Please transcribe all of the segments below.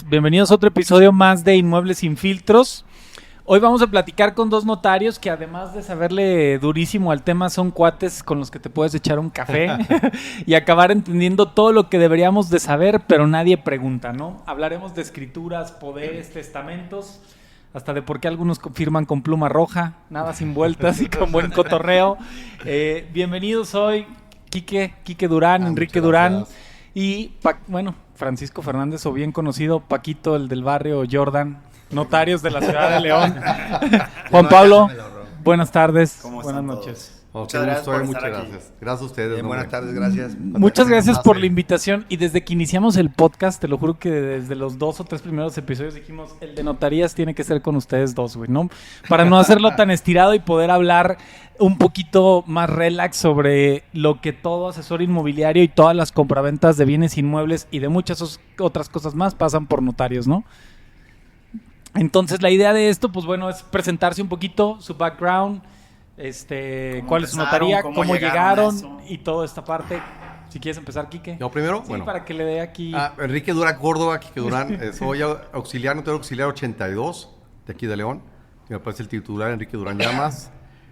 noches, bienvenidos a otro episodio más de Inmuebles sin Filtros. Hoy vamos a platicar con dos notarios que además de saberle durísimo al tema son cuates con los que te puedes echar un café y acabar entendiendo todo lo que deberíamos de saber, pero nadie pregunta, ¿no? Hablaremos de escrituras, poderes, testamentos, hasta de por qué algunos firman con pluma roja, nada sin vueltas y con buen cotorreo. Bienvenidos hoy Quique Durán, Enrique Durán y Francisco Fernández, o bien conocido Paquito, el del barrio Jordan, notarios de la ciudad de León. Juan Pablo, buenas tardes, buenas noches. Muchas gracias Gracias a ustedes. Buenas tardes, gracias. Muchas gracias por la invitación. Y desde que iniciamos el podcast, te lo juro que desde los 2 o 3 primeros episodios dijimos, el de notarías tiene que ser con ustedes dos, güey, ¿no? Para no hacerlo tan estirado y poder hablar un poquito más relax sobre lo que todo asesor inmobiliario y todas las compraventas de bienes inmuebles y de muchas otras cosas más pasan por notarios, ¿no? Entonces la idea de esto, pues bueno, es presentarse un poquito, su background, cuál es su notaría, cómo llegaron y toda esta parte. Si quieres empezar, Quique. ¿Yo primero? Sí, bueno. Para que le dé aquí. Enrique Durán Córdoba, Quique Durán. Soy notario auxiliar 82 de aquí de León. Me parece el titular, Enrique Durán Llamas.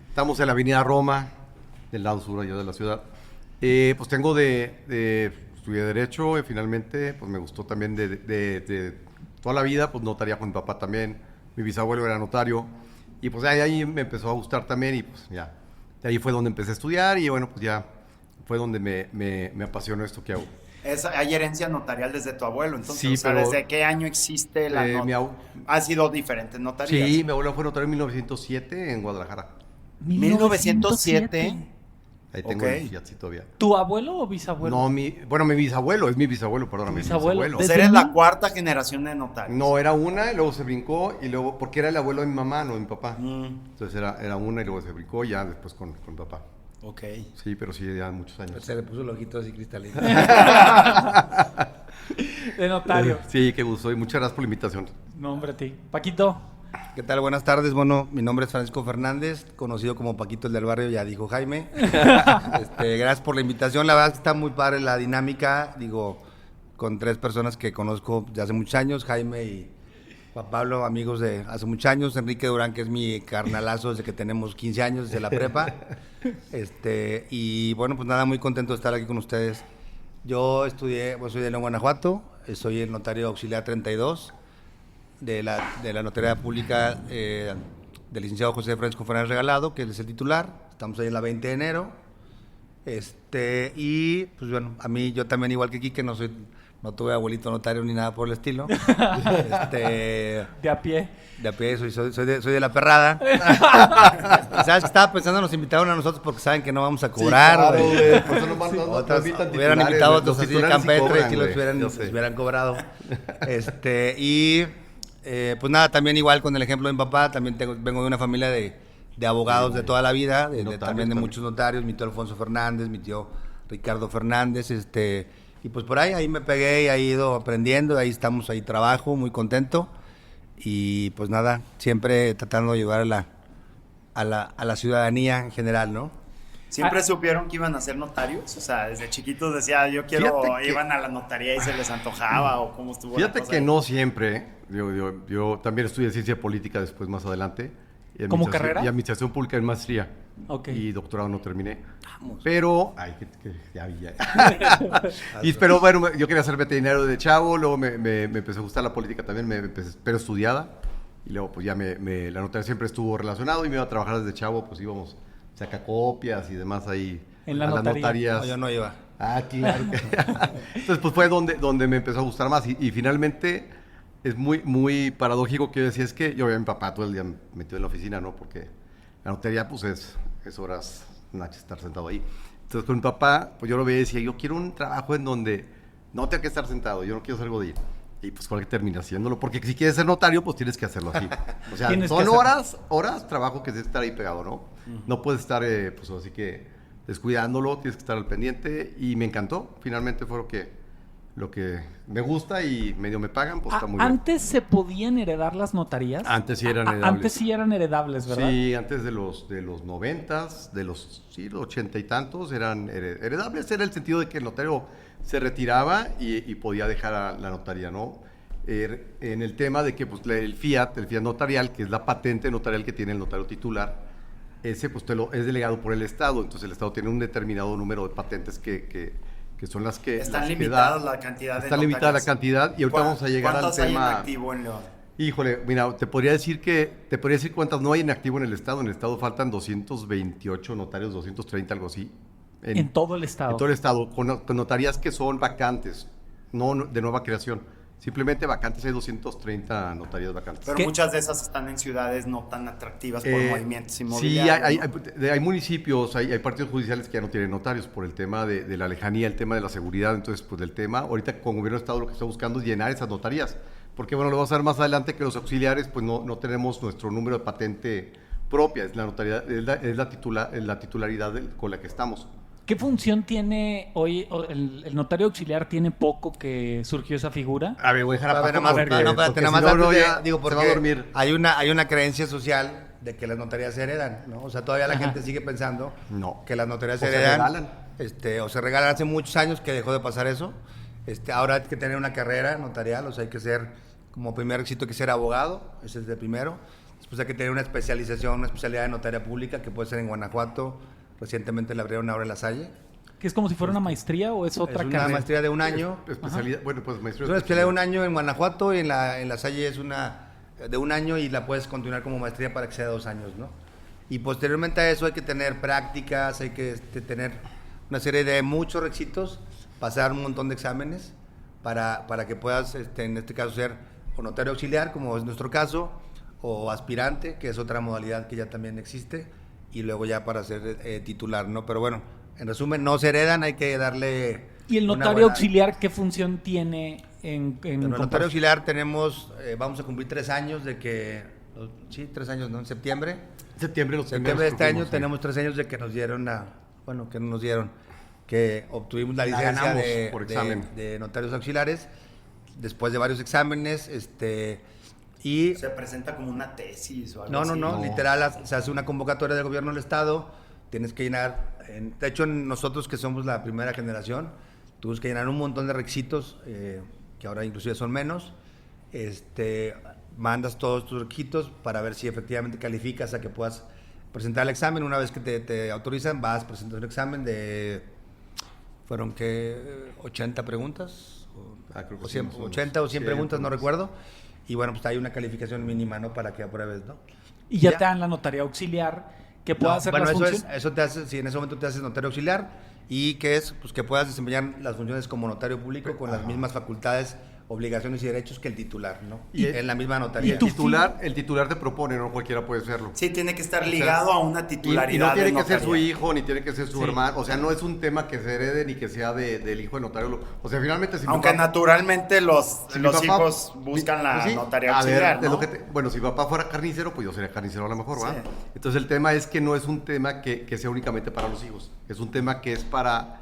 Estamos en la avenida Roma, del lado sur allá de la ciudad. Pues tengo estudié Derecho y finalmente pues me gustó también de toda la vida, pues notaría con mi papá también. Mi bisabuelo era notario. Y pues ahí me empezó a gustar también y pues ya, de ahí fue donde empecé a estudiar y bueno, pues ya fue donde me apasionó esto que hago. Hay herencia notarial desde tu abuelo, entonces, sí, pero ¿desde qué año existe la ¿Ha sido diferentes notarías? Sí, mi abuelo fue notario en 1907 en Guadalajara. ¿1907? Ahí tengo el Fiat todavía. ¿Tu abuelo o bisabuelo? No, mi bisabuelo, perdón. Mi bisabuelo. O sea, eres la cuarta generación de notarios. No, era una, y luego se brincó, y luego, porque era el abuelo de mi mamá, no de mi papá. Entonces era una, y luego se brincó, ya después con papá. Ok. Sí, pero sí, ya muchos años. Se le puso el ojito así cristalino. De notario. Sí, qué gusto, y muchas gracias por la invitación. No, hombre, a ti. Paquito. ¿Qué tal? Buenas tardes. Bueno, mi nombre es Francisco Fernández, conocido como Paquito el del barrio, ya dijo Jaime. Gracias por la invitación. La verdad es que está muy padre la dinámica, con 3 personas que conozco de hace muchos años, Jaime y Juan Pablo, amigos de hace muchos años, Enrique Durán, que es mi carnalazo desde que tenemos 15 años, desde la prepa. Y bueno, pues nada, muy contento de estar aquí con ustedes. Yo estudié, soy de León, Guanajuato, soy el notario auxiliar 32 de la notaría pública del licenciado José Francisco Fernández Regalado, que él es el titular. Estamos ahí en la 20 de enero. Y pues bueno, a mí, yo también, igual que Quique, no tuve abuelito notario ni nada por el estilo. De a pie. De a pie, soy de la perrada. ¿Sabes qué estaba pensando? Nos invitaron a nosotros porque saben que no vamos a cobrar. Sí, claro, por eso otras hubieran invitado a otros así de Campetre y los hubieran cobrado. Pues nada, también igual con el ejemplo de mi papá, también vengo de una familia de abogados de toda la vida, también de muchos notarios, mi tío Alfonso Fernández, mi tío Ricardo Fernández, y pues por ahí me pegué y he ido aprendiendo, ahí estamos, ahí trabajo, muy contento, y pues nada, siempre tratando de ayudar a la ciudadanía en general, ¿no? ¿Siempre supieron que iban a ser notarios? O sea, desde chiquitos decía, iban a la notaría y se les antojaba, o cómo estuvo Fíjate la cosa que ahí? No siempre. Yo también estudié ciencia política después, más adelante. ¿Como carrera? Y administración pública en maestría. Okay. Y doctorado no terminé. Vamos. Pero, pero bueno, yo quería ser veterinario de chavo, luego me empezó a gustar la política también, pero estudiada. Y luego pues ya la notaría siempre estuvo relacionado y me iba a trabajar desde chavo, pues íbamos sacacopias y demás ahí. En la a notaría. Las notarías. No, yo no iba. Claro. Entonces pues fue donde me empezó a gustar más y finalmente es muy, muy paradójico que yo decía, es que yo veía a mi papá todo el día metido en la oficina, ¿no? Porque la notaría pues es horas nachas estar sentado ahí. Entonces con mi papá, pues yo lo veía y decía, yo quiero un trabajo en donde no tenga que estar sentado, yo no quiero hacer algo de ir. Y pues cuál que termina haciéndolo, porque si quieres ser notario, pues tienes que hacerlo así. O sea, son horas trabajo que tienes que estar ahí pegado, ¿no? No puedes estar, pues así que descuidándolo, tienes que estar al pendiente. Y me encantó, finalmente fue lo que me gusta y medio me pagan, pues está muy bien. ¿Antes se podían heredar las notarías? Antes sí eran heredables. Antes sí eran heredables, ¿verdad? Sí, antes de los 90s, los 80 y tantos eran heredables. Era el sentido de que el notario se retiraba y podía dejar a la notaría, ¿no? en el tema de que pues, el fiat notarial, que es la patente notarial que tiene el notario titular, ese pues es delegado por el Estado, entonces el Estado tiene un determinado número de patentes que son las que están las limitadas la cantidad de está limitada la cantidad y ahorita vamos a llegar al ¿Cuántas hay en tema. activo en León? Híjole, mira, te podría decir cuántas no hay en activo en el Estado. En el Estado faltan 228 notarios, 230, algo así. En todo el Estado. En todo el Estado, con notarías que son vacantes, no de nueva creación. Simplemente vacantes, hay 230 notarías vacantes. Pero ¿Qué? muchas de esas están en ciudades no tan atractivas por movimientos inmobiliarios. Sí, hay municipios, hay partidos judiciales que ya no tienen notarios por el tema de la lejanía, el tema de la seguridad. Entonces, pues del tema, ahorita con gobierno de Estado lo que está buscando es llenar esas notarías. Porque bueno, lo vamos a ver más adelante que los auxiliares, pues no tenemos nuestro número de patente propia, es la notaría, es la titularidad con la que estamos. ¿Qué función tiene hoy el notario auxiliar? ¿Tiene poco que surgió esa figura? A ver, voy a dejar a Paco porque espérate, nada más si no, antes ya digo, se porque va a dormir. hay una creencia social de que las notarías se heredan, ¿no? O sea, todavía la gente sigue pensando que las notarías se heredan. Regalan. O se regalan. Hace muchos años que dejó de pasar eso. Ahora hay que tener una carrera notarial, o sea, hay que ser, como primer requisito, hay que ser abogado, ese es el primero. Después hay que tener una especialización, una especialidad de notaría pública, que puede ser en Guanajuato. Recientemente le abrieron ahora en La Salle. ¿Que es como si fuera una maestría o es otra Es una carrera? maestría de un año. Especialidad, bueno, pues maestría. Es una especialidad de un año en Guanajuato y en La Salle es una de un año y la puedes continuar como maestría para que sea de 2 años, ¿no? Y posteriormente a eso hay que tener prácticas, hay que tener una serie de muchos requisitos, pasar un montón de exámenes para que puedas, en este caso, ser o notario auxiliar, como es nuestro caso, o aspirante, que es otra modalidad que ya también existe, y luego ya para ser titular, ¿no? Pero bueno, en resumen, no se heredan, hay que darle... ¿Y el notario auxiliar qué función tiene en el notario auxiliar tenemos, vamos a cumplir 3 años de que... Sí, 3 años, ¿no? En septiembre. Septiembre De este año tenemos 3 años de que nos dieron que obtuvimos la licencia por examen. de notarios auxiliares, después de varios exámenes, y... ¿Se presenta como una tesis o algo así? No, literal, se hace una convocatoria del gobierno del Estado, tienes que llenar, de hecho nosotros que somos la primera generación, tuvimos que llenar un montón de requisitos, que ahora inclusive son menos, mandas todos tus requisitos para ver si efectivamente calificas a que puedas presentar el examen. Una vez que te autorizan, vas, presentas un examen de, ¿fueron qué? 80 preguntas, o 100, 80 o 100 preguntas, no recuerdo, y bueno, pues hay una calificación mínima, ¿no? Para que apruebes, ¿no? Y ya te dan la notaría auxiliar que pueda hacer las funciones. Eso te hace, si en ese momento te haces notario auxiliar, y que es pues que puedas desempeñar las funciones como notario público con las mismas facultades, obligaciones y derechos que el titular, ¿no? Y en la misma notaría. Y el titular te propone, no cualquiera puede serlo. Sí, tiene que estar ligado a una titularidad. Y no tiene de que ser notaría. su hijo, ni tiene que ser su hermano. O sea, no es un tema que se herede ni que sea del hijo de notario. O sea, finalmente... Si aunque naturalmente los papá, hijos buscan la pues sí, notaría a ver, auxiliar, ¿no? bueno, si mi papá fuera carnicero, pues yo sería carnicero a lo mejor, ¿verdad? Sí. Entonces el tema es que no es un tema que sea únicamente para los hijos. Es un tema que es para...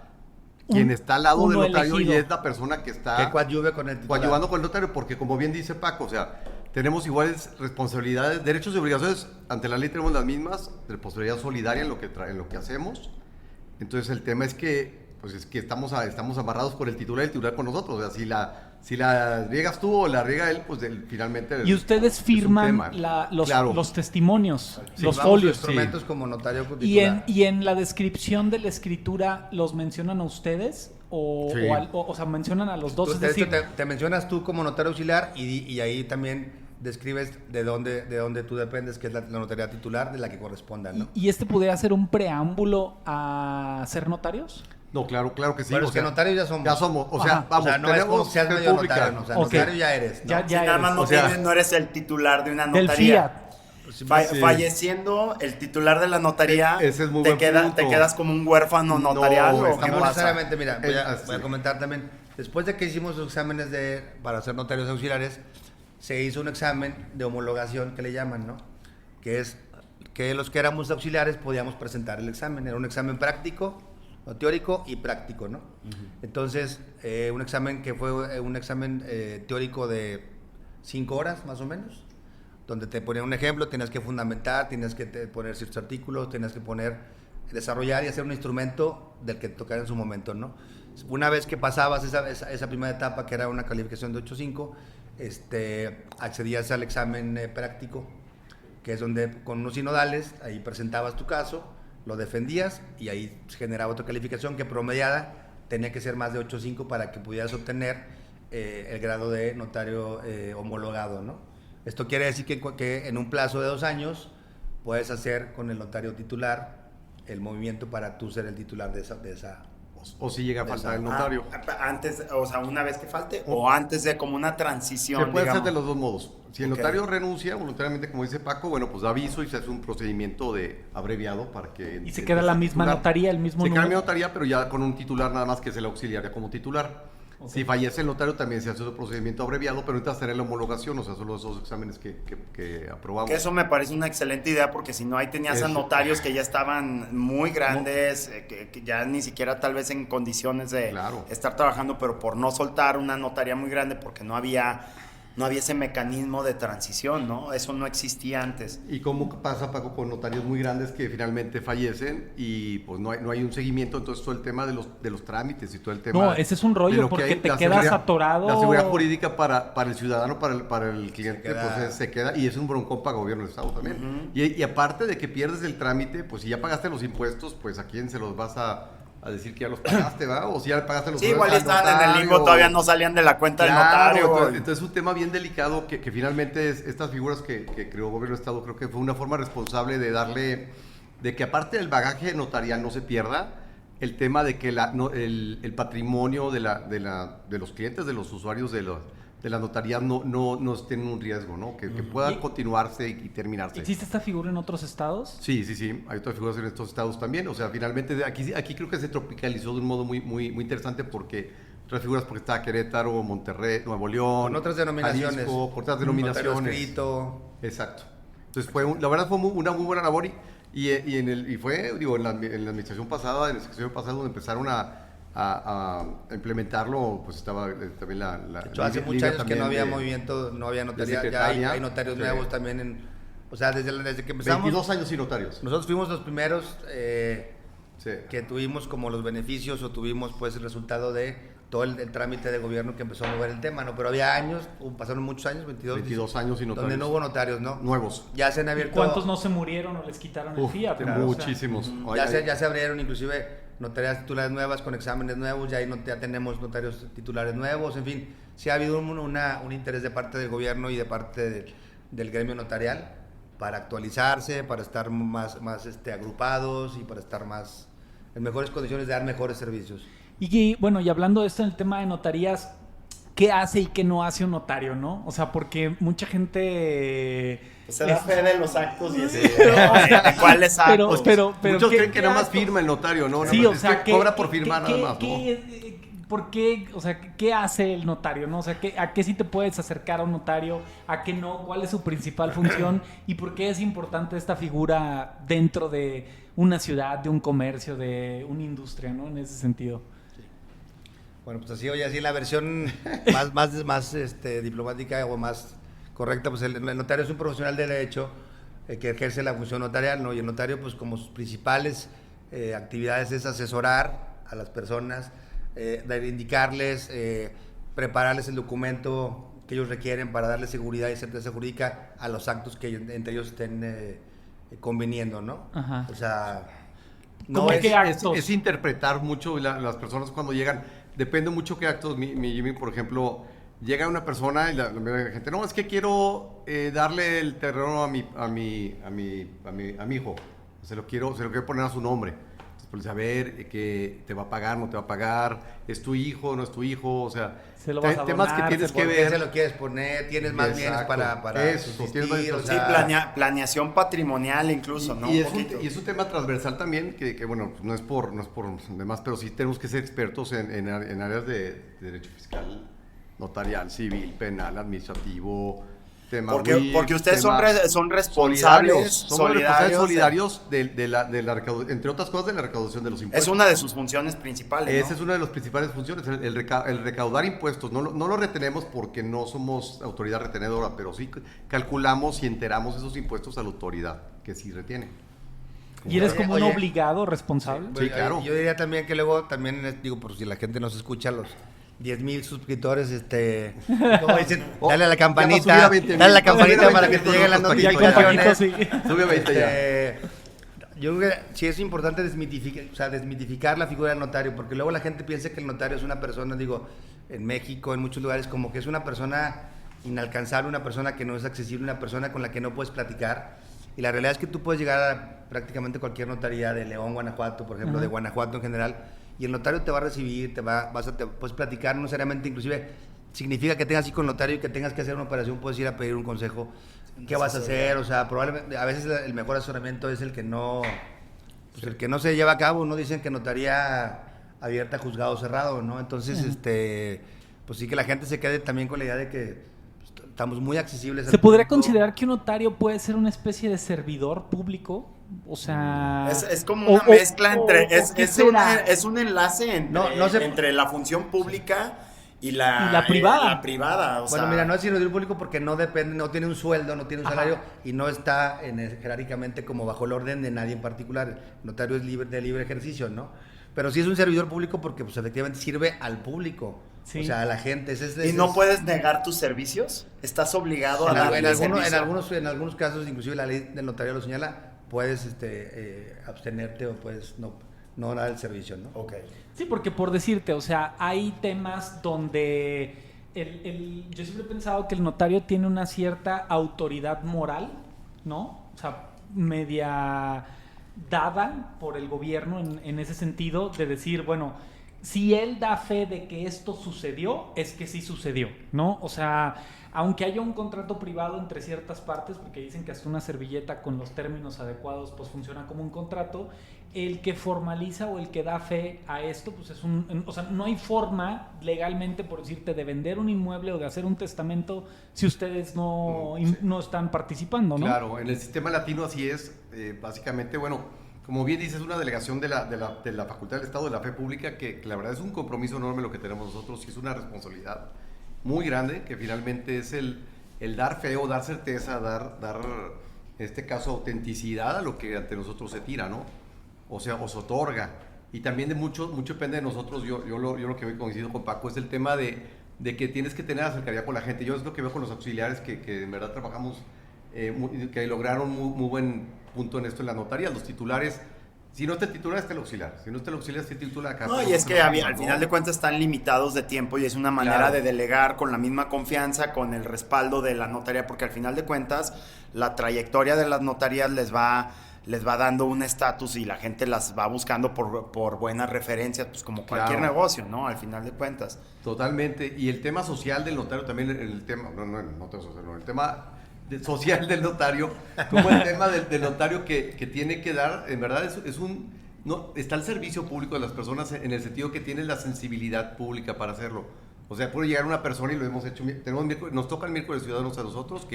quien está al lado del notario elegido. Y es la persona que está que coadyuve con el titular. Coadyuvando con el notario, porque como bien dice Paco, o sea, tenemos iguales responsabilidades, derechos y obligaciones, ante la ley tenemos las mismas, responsabilidad solidaria en lo que hacemos. Entonces el tema es que estamos amarrados por el titular con nosotros. O sea, si la riegas tú o la riega él, pues finalmente... Y ustedes firman los testimonios, los folios. Instrumentos como notario titular. ¿Y en la descripción de la escritura los mencionan a ustedes? O sea, mencionan a los dos. Es decir, te mencionas tú como notario auxiliar y ahí también describes de dónde tú dependes, que es la notaría titular de la que corresponda, ¿no? ¿Y este pudiera ser un preámbulo a ser notarios? No, claro que sí. Pero es que notarios ya somos. Ya somos, o sea, vamos, o sea, no es como que seas medio notario, no, o sea, notario ya eres, ¿no? Ya nada más eres. no eres el titular de una Del notaría. Fiat. Falleciendo el titular de la notaría, ese es muy te buen punto. quedas como un huérfano notarial. No, ¿o qué no pasa? necesariamente, mira, voy a comentar también. Después de que hicimos los exámenes para ser notarios auxiliares, se hizo un examen de homologación que le llaman, ¿no? Que es que los que éramos auxiliares podíamos presentar el examen. Era un examen práctico, teórico y práctico, ¿no? Entonces, un examen que fue un examen teórico de 5 horas más o menos, donde te ponían un ejemplo, tenías que fundamentar, tenías que poner ciertos artículos, tenías que desarrollar y hacer un instrumento del que tocara en su momento, ¿no? Una vez que pasabas esa primera etapa, que era una calificación de 8.5, accedías al examen práctico, que es donde con unos sinodales, ahí presentabas tu caso, lo defendías y ahí se generaba otra calificación que promediada tenía que ser más de 8.5 para que pudieras obtener el grado de notario homologado, ¿no? Esto quiere decir que en un plazo de 2 años puedes hacer con el notario titular el movimiento para tú ser el titular de esa O si llega a faltar el notario. Antes, o sea, una vez que falte, o antes de como una transición. Se puede digamos. hacer de los dos modos. Si el Ok. notario renuncia voluntariamente, como dice Paco, bueno, pues da aviso y se hace un procedimiento abreviado para que... Y se queda la misma titular. notaría, el mismo Se queda la número. misma notaría, pero ya con un titular nada más que se le auxiliaría como titular. Ok. Si fallece el notario, también se hace otro procedimiento abreviado, pero necesitas tener la homologación, o sea, solo esos exámenes que aprobamos. Que eso me parece una excelente idea, porque si no, ahí tenías a Eso. notarios que ya estaban muy grandes, que ya ni siquiera tal vez en condiciones de Claro. estar trabajando, pero por no soltar una notaría muy grande, porque no había ese mecanismo de transición, ¿no? Eso no existía antes. ¿Y cómo pasa, Paco, con notarios muy grandes que finalmente fallecen y pues no hay un seguimiento? Entonces todo el tema de los trámites y todo el tema... No, ese es un rollo, de lo que porque hay, te la quedas seguridad- atorado. La seguridad jurídica para el ciudadano, para el cliente, queda- pues se queda y es un broncón para gobierno del Estado también. Y aparte de que pierdes el trámite, pues si ya pagaste los impuestos, pues ¿a quién se los vas a decir que ya los pagaste, va? O si ya pagaste los Sí, impuestos igual al estaban en el limbo, notario. todavía no salían de la cuenta del notario. Entonces es un tema bien delicado que finalmente estas figuras que creó el gobierno del Estado, creo que fue una forma responsable de darle, de que aparte del bagaje notarial no se pierda, el tema de que el patrimonio de los clientes, de los usuarios de la notaría no estén en un riesgo, ¿no? Que pueda ¿Y- continuarse y terminarse. ¿Existe esta figura en otros estados? Sí, hay otras figuras en estos estados también. O sea, finalmente aquí creo que se tropicalizó de un modo muy, muy, muy interesante porque otras figuras, porque estaba Querétaro, Monterrey, Nuevo León, con otras denominaciones. Jalisco, por otras Notario denominaciones. escrito. Exacto. Entonces la verdad fue una muy buena labor y fue, digo, en la administración pasada, en la sección pasada donde empezaron a implementarlo, pues estaba también la De hecho, hace liga muchos años que también no había de- movimiento, no había notaría, de ya hay secretaria. notarios Sí. nuevos también o sea, desde que empezamos. 22 años sin notarios. Nosotros fuimos los primeros Sí. que tuvimos como los beneficios o tuvimos pues el resultado de todo el trámite de gobierno que empezó a mover el tema, ¿no? Pero había años, pasaron muchos años, 22 años sin notarios. donde no hubo notarios, ¿no? Nuevos. Ya se han ¿Y abierto. cuántos no se murieron o les quitaron el Uf, fiat? ¿no? O sea, muchísimos. Ya se abrieron inclusive notarías titulares nuevas con exámenes nuevos, ya tenemos notarios titulares nuevos, en fin, sí ha habido un interés de parte del gobierno y de parte del gremio notarial para actualizarse, para estar más agrupados y para estar más en mejores condiciones de dar mejores servicios. Y bueno, y hablando de esto en el tema de notarías, ¿qué hace y qué no hace un notario, no? O sea, porque mucha gente... Se da fe de los actos y Sí. ¿de cuáles actos? Pero Muchos ¿qué- creen que qué nada más actos? firma el notario, ¿no? Sí, No, o es sea, que cobra por firmar nada más, ¿no? ¿Por qué? O sea, ¿qué hace el notario, no? O sea, ¿a qué sí te puedes acercar a un notario? ¿A qué no? ¿Cuál es su principal función? ¿Y por qué es importante esta figura dentro de una ciudad, de un comercio, de una industria, ¿no? En ese sentido. Bueno, pues así, oye, así la versión más diplomática o más correcta, pues el notario es un profesional de derecho que ejerce la función notarial, ¿no? Y el notario, pues como sus principales actividades es asesorar a las personas, indicarles, prepararles el documento que ellos requieren para darles seguridad y certeza jurídica a los actos que entre ellos estén conveniendo, ¿no? Ajá. O sea, ¿Cómo qué actos? Es interpretar mucho las personas cuando llegan. Depende mucho qué actos. Mi Jimmy, por ejemplo, llega una persona y la gente, no, es que quiero darle el terreno a mi hijo. Se lo quiero poner a su nombre. Entonces, pues, a ver, que te va a pagar, no te va a pagar, es tu hijo, no es tu hijo, o sea, Se lo vas a temas donar, que tienes que ¿por qué ver. se lo quieres poner? ¿Tienes más bienes Exacto. para Eso, subsistir? tienes más- O Sí, sea, planeación patrimonial incluso, ¿no? Y Un es poquito. un tema transversal también, que bueno, no es por demás, pero sí tenemos que ser expertos en áreas de derecho fiscal, notarial, civil, penal, administrativo, tema Porque ustedes son solidarios. responsables, Somos responsables solidarios de la recaudación, entre otras cosas, de la recaudación de los impuestos. Es una de sus funciones principales, ¿no? Esa es una de las principales funciones, el recaudar impuestos. No lo retenemos porque no somos autoridad retenedora, pero sí calculamos y enteramos esos impuestos a la autoridad que sí retiene. ¿Y eres como un Oye, obligado responsable? Sí, claro. Yo diría también que luego, también digo, por si la gente nos escucha, 10,000 suscriptores, como dicen, dale a la Ya va a subir campanita, a 20,000. dale a la Va a subir a campanita para 20,000 que te lleguen las con Ya nosotros, con notificaciones. poquito, sí. Sube a 20 ya. Yo creo que sí es importante desmitificar la figura del notario, porque luego la gente piensa que el notario es una persona, digo, en México, en muchos lugares, como que es una persona inalcanzable, una persona que no es accesible, una persona con la que no puedes platicar. Y la realidad es que tú puedes llegar a prácticamente cualquier notaría de León, Guanajuato, por ejemplo, de Guanajuato en general, y el notario te va a recibir, te puedes platicar, no necesariamente, inclusive significa que tengas que ir con el notario y que tengas que hacer una operación, puedes ir a pedir un consejo. ¿Qué vas a hacer? O sea, probablemente a veces el mejor asesoramiento es el que no se lleva a cabo. No dicen que notaría abierta, juzgado cerrado, ¿no? Entonces, pues sí, que la gente se quede también con la idea de que pues, estamos muy accesibles. ¿Se podría considerar que un notario puede ser una especie de servidor público? O sea... Es como una mezcla entre... Es un enlace No sé. entre la función pública y la privada. La privada, Bueno, mira, no es servidor público porque no depende, no tiene un sueldo, no tiene un salario y no está jerárquicamente como bajo el orden de nadie en particular. El notario es de libre ejercicio, ¿no? Pero sí es un servidor público porque pues efectivamente sirve al público, sí. O sea, a la gente. ¿Y no puedes negar tus servicios? ¿Estás obligado a darle en algunos casos, inclusive la ley del notario lo señala, puedes abstenerte o puedes no dar el servicio, ¿no? Okay. Sí, porque por decirte, o sea, hay temas donde yo siempre he pensado que el notario tiene una cierta autoridad moral, ¿no? O sea, media dada por el gobierno en ese sentido de decir, bueno, si él da fe de que esto sucedió, es que sí sucedió, ¿no? O sea, aunque haya un contrato privado entre ciertas partes, porque dicen que hasta una servilleta con los términos adecuados pues funciona como un contrato, el que formaliza o el que da fe a esto, pues es o sea, no hay forma legalmente, por decirte, de vender un inmueble o de hacer un testamento si ustedes no están participando, ¿no? Claro, en el sistema latino así es, básicamente, bueno, como bien dices, es una delegación de la Facultad del Estado de la Fe Pública que la verdad es un compromiso enorme lo que tenemos nosotros y es una responsabilidad muy grande que finalmente es el dar fe o dar certeza, dar en este caso autenticidad a lo que ante nosotros se tira, ¿no? O sea, os otorga. Y también de mucho depende de nosotros. Yo lo que coincido con Paco es el tema de que tienes que tener acercaría con la gente. Yo es lo que veo con los auxiliares que en verdad trabajamos, que lograron muy buen punto en esto en la notaría. Los titulares, si no te titulas, te el auxiliar. Si no te el auxiliar, te titula acá. No, y es que al final de cuentas están limitados de tiempo y es una manera de delegar con la misma confianza, con el respaldo de la notaría, porque al final de cuentas la trayectoria de las notarías les va dando un estatus y la gente las va buscando por buenas referencias, pues como cualquier negocio, ¿no? Al final de cuentas. Totalmente. Y el tema social del notario también, el tema social del notario, como el tema del notario que tiene que dar, en verdad está al servicio público de las personas en el sentido que tiene la sensibilidad pública para hacerlo. O sea, puede llegar una persona y lo hemos hecho, nos toca el miércoles ciudadanos a nosotros,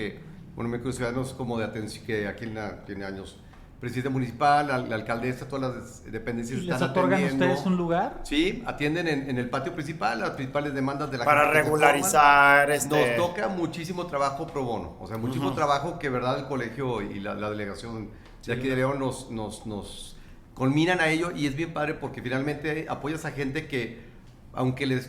miércoles ciudadanos como de atención, que aquí tiene años, presidente municipal, la alcaldesa, todas las dependencias ¿Y están les otorgan atendiendo. ustedes un lugar? Sí, atienden en el patio principal las principales demandas de la para gente. Para regularizar. Nos toca muchísimo trabajo pro bono, o sea, muchísimo trabajo que, verdad, el colegio y la delegación de aquí de León nos culminan a ello y es bien padre porque finalmente apoyas a gente que, aunque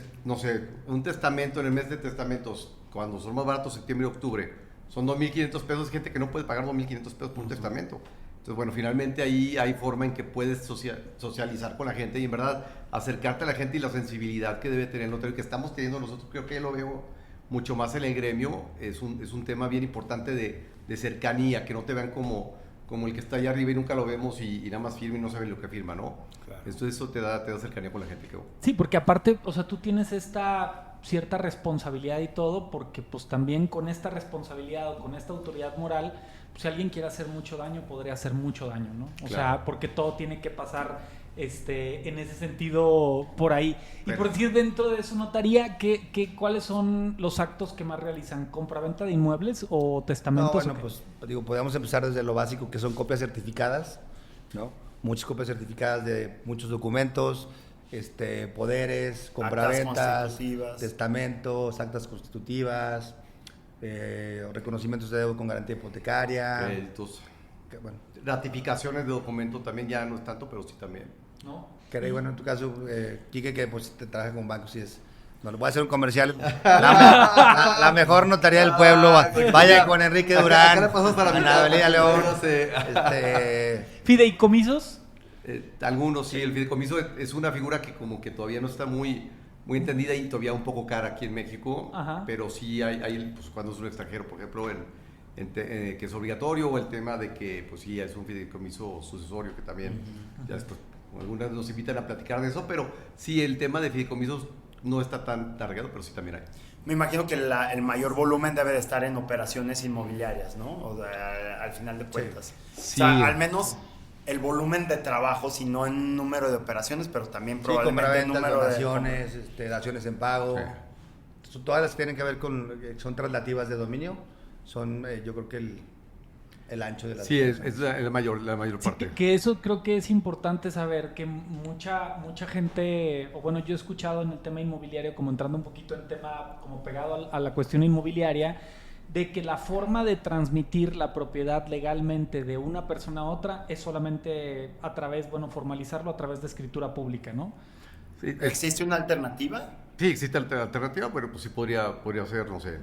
un testamento en el mes de testamentos, cuando son más baratos, septiembre y octubre, son 2,500 pesos, gente que no puede pagar 2,500 pesos por un testamento. Entonces, bueno, finalmente ahí hay forma en que puedes socializar con la gente y en verdad acercarte a la gente y la sensibilidad que debe tener el notario que estamos teniendo nosotros. Creo que lo veo mucho más en el gremio. Es un tema bien importante de cercanía, que no te vean como el que está allá arriba y nunca lo vemos y nada más firma y no saben lo que firma, ¿no? Claro. Eso te da cercanía con la gente. Sí, porque aparte, o sea, tú tienes esta cierta responsabilidad y todo, porque pues también con esta responsabilidad o con esta autoridad moral, pues, si alguien quiere hacer mucho daño, podría hacer mucho daño, ¿no? O sea, porque todo tiene que pasar en ese sentido por ahí. Y por decir, dentro de su notaría, ¿cuáles son los actos que más realizan? ¿Compra-venta de inmuebles o testamentos? No, bueno, pues podríamos empezar desde lo básico, que son copias certificadas, ¿no? Muchas copias certificadas de muchos documentos, poderes, compraventas, testamentos, actas constitutivas, reconocimientos de deuda con garantía hipotecaria, créditos, ratificaciones de documento también, ya no es tanto, pero sí también. ¿No? Que bueno, en tu caso, Quique, que pues te trabaja con bancos y es No, le voy a hacer un comercial. La mejor notaría del pueblo. Vaya con Enrique Durán. Acá le pasó hasta la en mitad. Avenida León. No sé. ¿Fideicomisos? Algunos sí, el fideicomiso es una figura que como que todavía no está muy entendida y todavía un poco cara aquí en México, pero sí hay pues, cuando es un extranjero, por ejemplo, que es obligatorio, o el tema de que pues sí es un fideicomiso sucesorio que también ya después algunas nos invitan a platicar de eso, pero sí el tema de fideicomisos no está tan regado, pero sí también hay. Me imagino que el mayor volumen debe de estar en operaciones inmobiliarias, ¿no? O sea, al final de cuentas. Sí. O sea, al menos el volumen de trabajo, si no en número de operaciones, pero también probablemente en número donaciones, daciones en pago. Sí. Todas las que tienen que ver son traslativas de dominio, son yo creo que el ancho de la... Sí, es la mayor parte. Que eso creo que es importante saber, que mucha gente, o bueno, yo he escuchado en el tema inmobiliario, como entrando un poquito en tema como pegado a la cuestión inmobiliaria, de que la forma de transmitir la propiedad legalmente de una persona a otra es solamente a través, formalizarlo a través de escritura pública, ¿no? Sí, ¿existe una alternativa? Sí, existe alternativa, pero pues sí podría ser, no sé,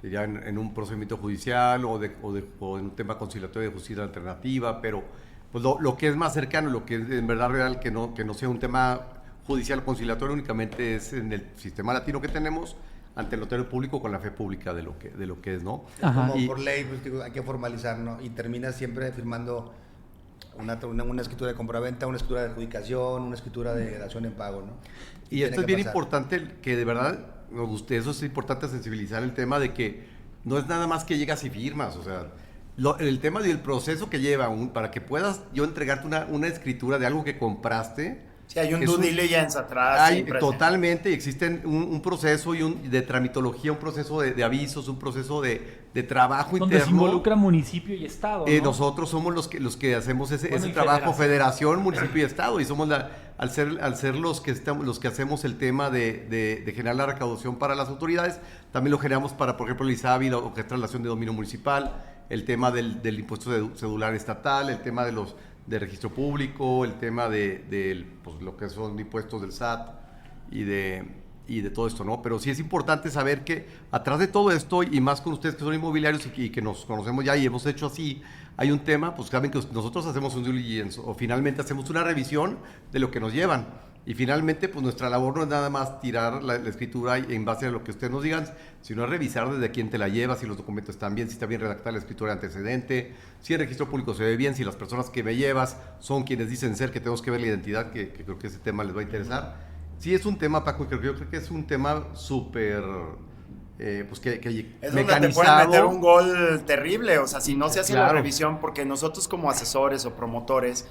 ya en un procedimiento judicial o en un tema conciliatorio de justicia alternativa, pero pues lo que es más cercano, lo que es en verdad real, que no sea un tema judicial conciliatorio, únicamente es en el sistema latino que tenemos, ante el notario público con la fe pública de lo que es, ¿no? Como por ley, pues, digo, hay que formalizar, ¿no? Y terminas siempre firmando una escritura de compraventa, una escritura de adjudicación, una escritura de dación en pago, ¿no? Y esto es bien importante, que de verdad, eso es importante sensibilizar el tema de que no es nada más que llegas y firmas, o sea, el tema del proceso que lleva para que puedas yo entregarte una escritura de algo que compraste. Sí, hay un due diligence atrás. Totalmente, existen un proceso de tramitología, un proceso de avisos, un proceso de trabajo donde interno. Se involucra municipio y estado, ¿no? Nosotros somos los que hacemos ese trabajo, federación, municipio y estado, y somos al ser los que hacemos el tema de generar la recaudación para las autoridades, también lo generamos para, por ejemplo, el ISABI, la traslación de dominio municipal, el tema del impuesto cedular estatal, el tema de registro público, el tema de pues, lo que son impuestos del SAT y de todo esto, ¿no? Pero sí es importante saber que atrás de todo esto, y más con ustedes que son inmobiliarios y que nos conocemos ya y hemos hecho así, hay un tema, pues saben que nosotros hacemos un due diligence o finalmente hacemos una revisión de lo que nos llevan. Y finalmente, pues nuestra labor no es nada más tirar la escritura en base a lo que ustedes nos digan, sino es revisar desde quién te la lleva, si los documentos están bien, si está bien redactada la escritura de antecedente, si el registro público se ve bien, si las personas que me llevas son quienes dicen ser, que tenemos que ver la identidad, que creo que ese tema les va a interesar. Sí es un tema, Paco, yo creo que es un tema súper... pues que es donde te pueden meter un gol terrible, o sea, si no se hace la revisión, porque nosotros como asesores o promotores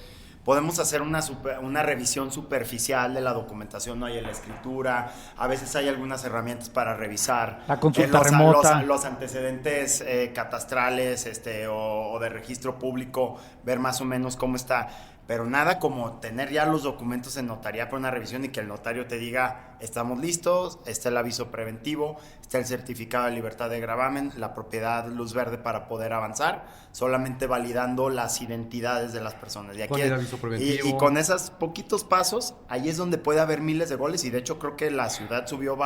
podemos hacer una revisión superficial de la documentación, no hay en la escritura, a veces hay algunas herramientas para revisar la consulta remota, los antecedentes catastrales o de registro público, ver más o menos cómo está, pero nada como tener ya los documentos en notaría para una revisión y que el notario te diga, estamos listos, está el aviso preventivo, está el certificado de libertad de gravamen, la propiedad luz verde para poder avanzar, solamente validando las identidades de las personas. Y, aquí, con el aviso preventivo. Y con esos poquitos pasos, ahí es donde puede haber miles de goles, y de hecho creo que la ciudad sufrió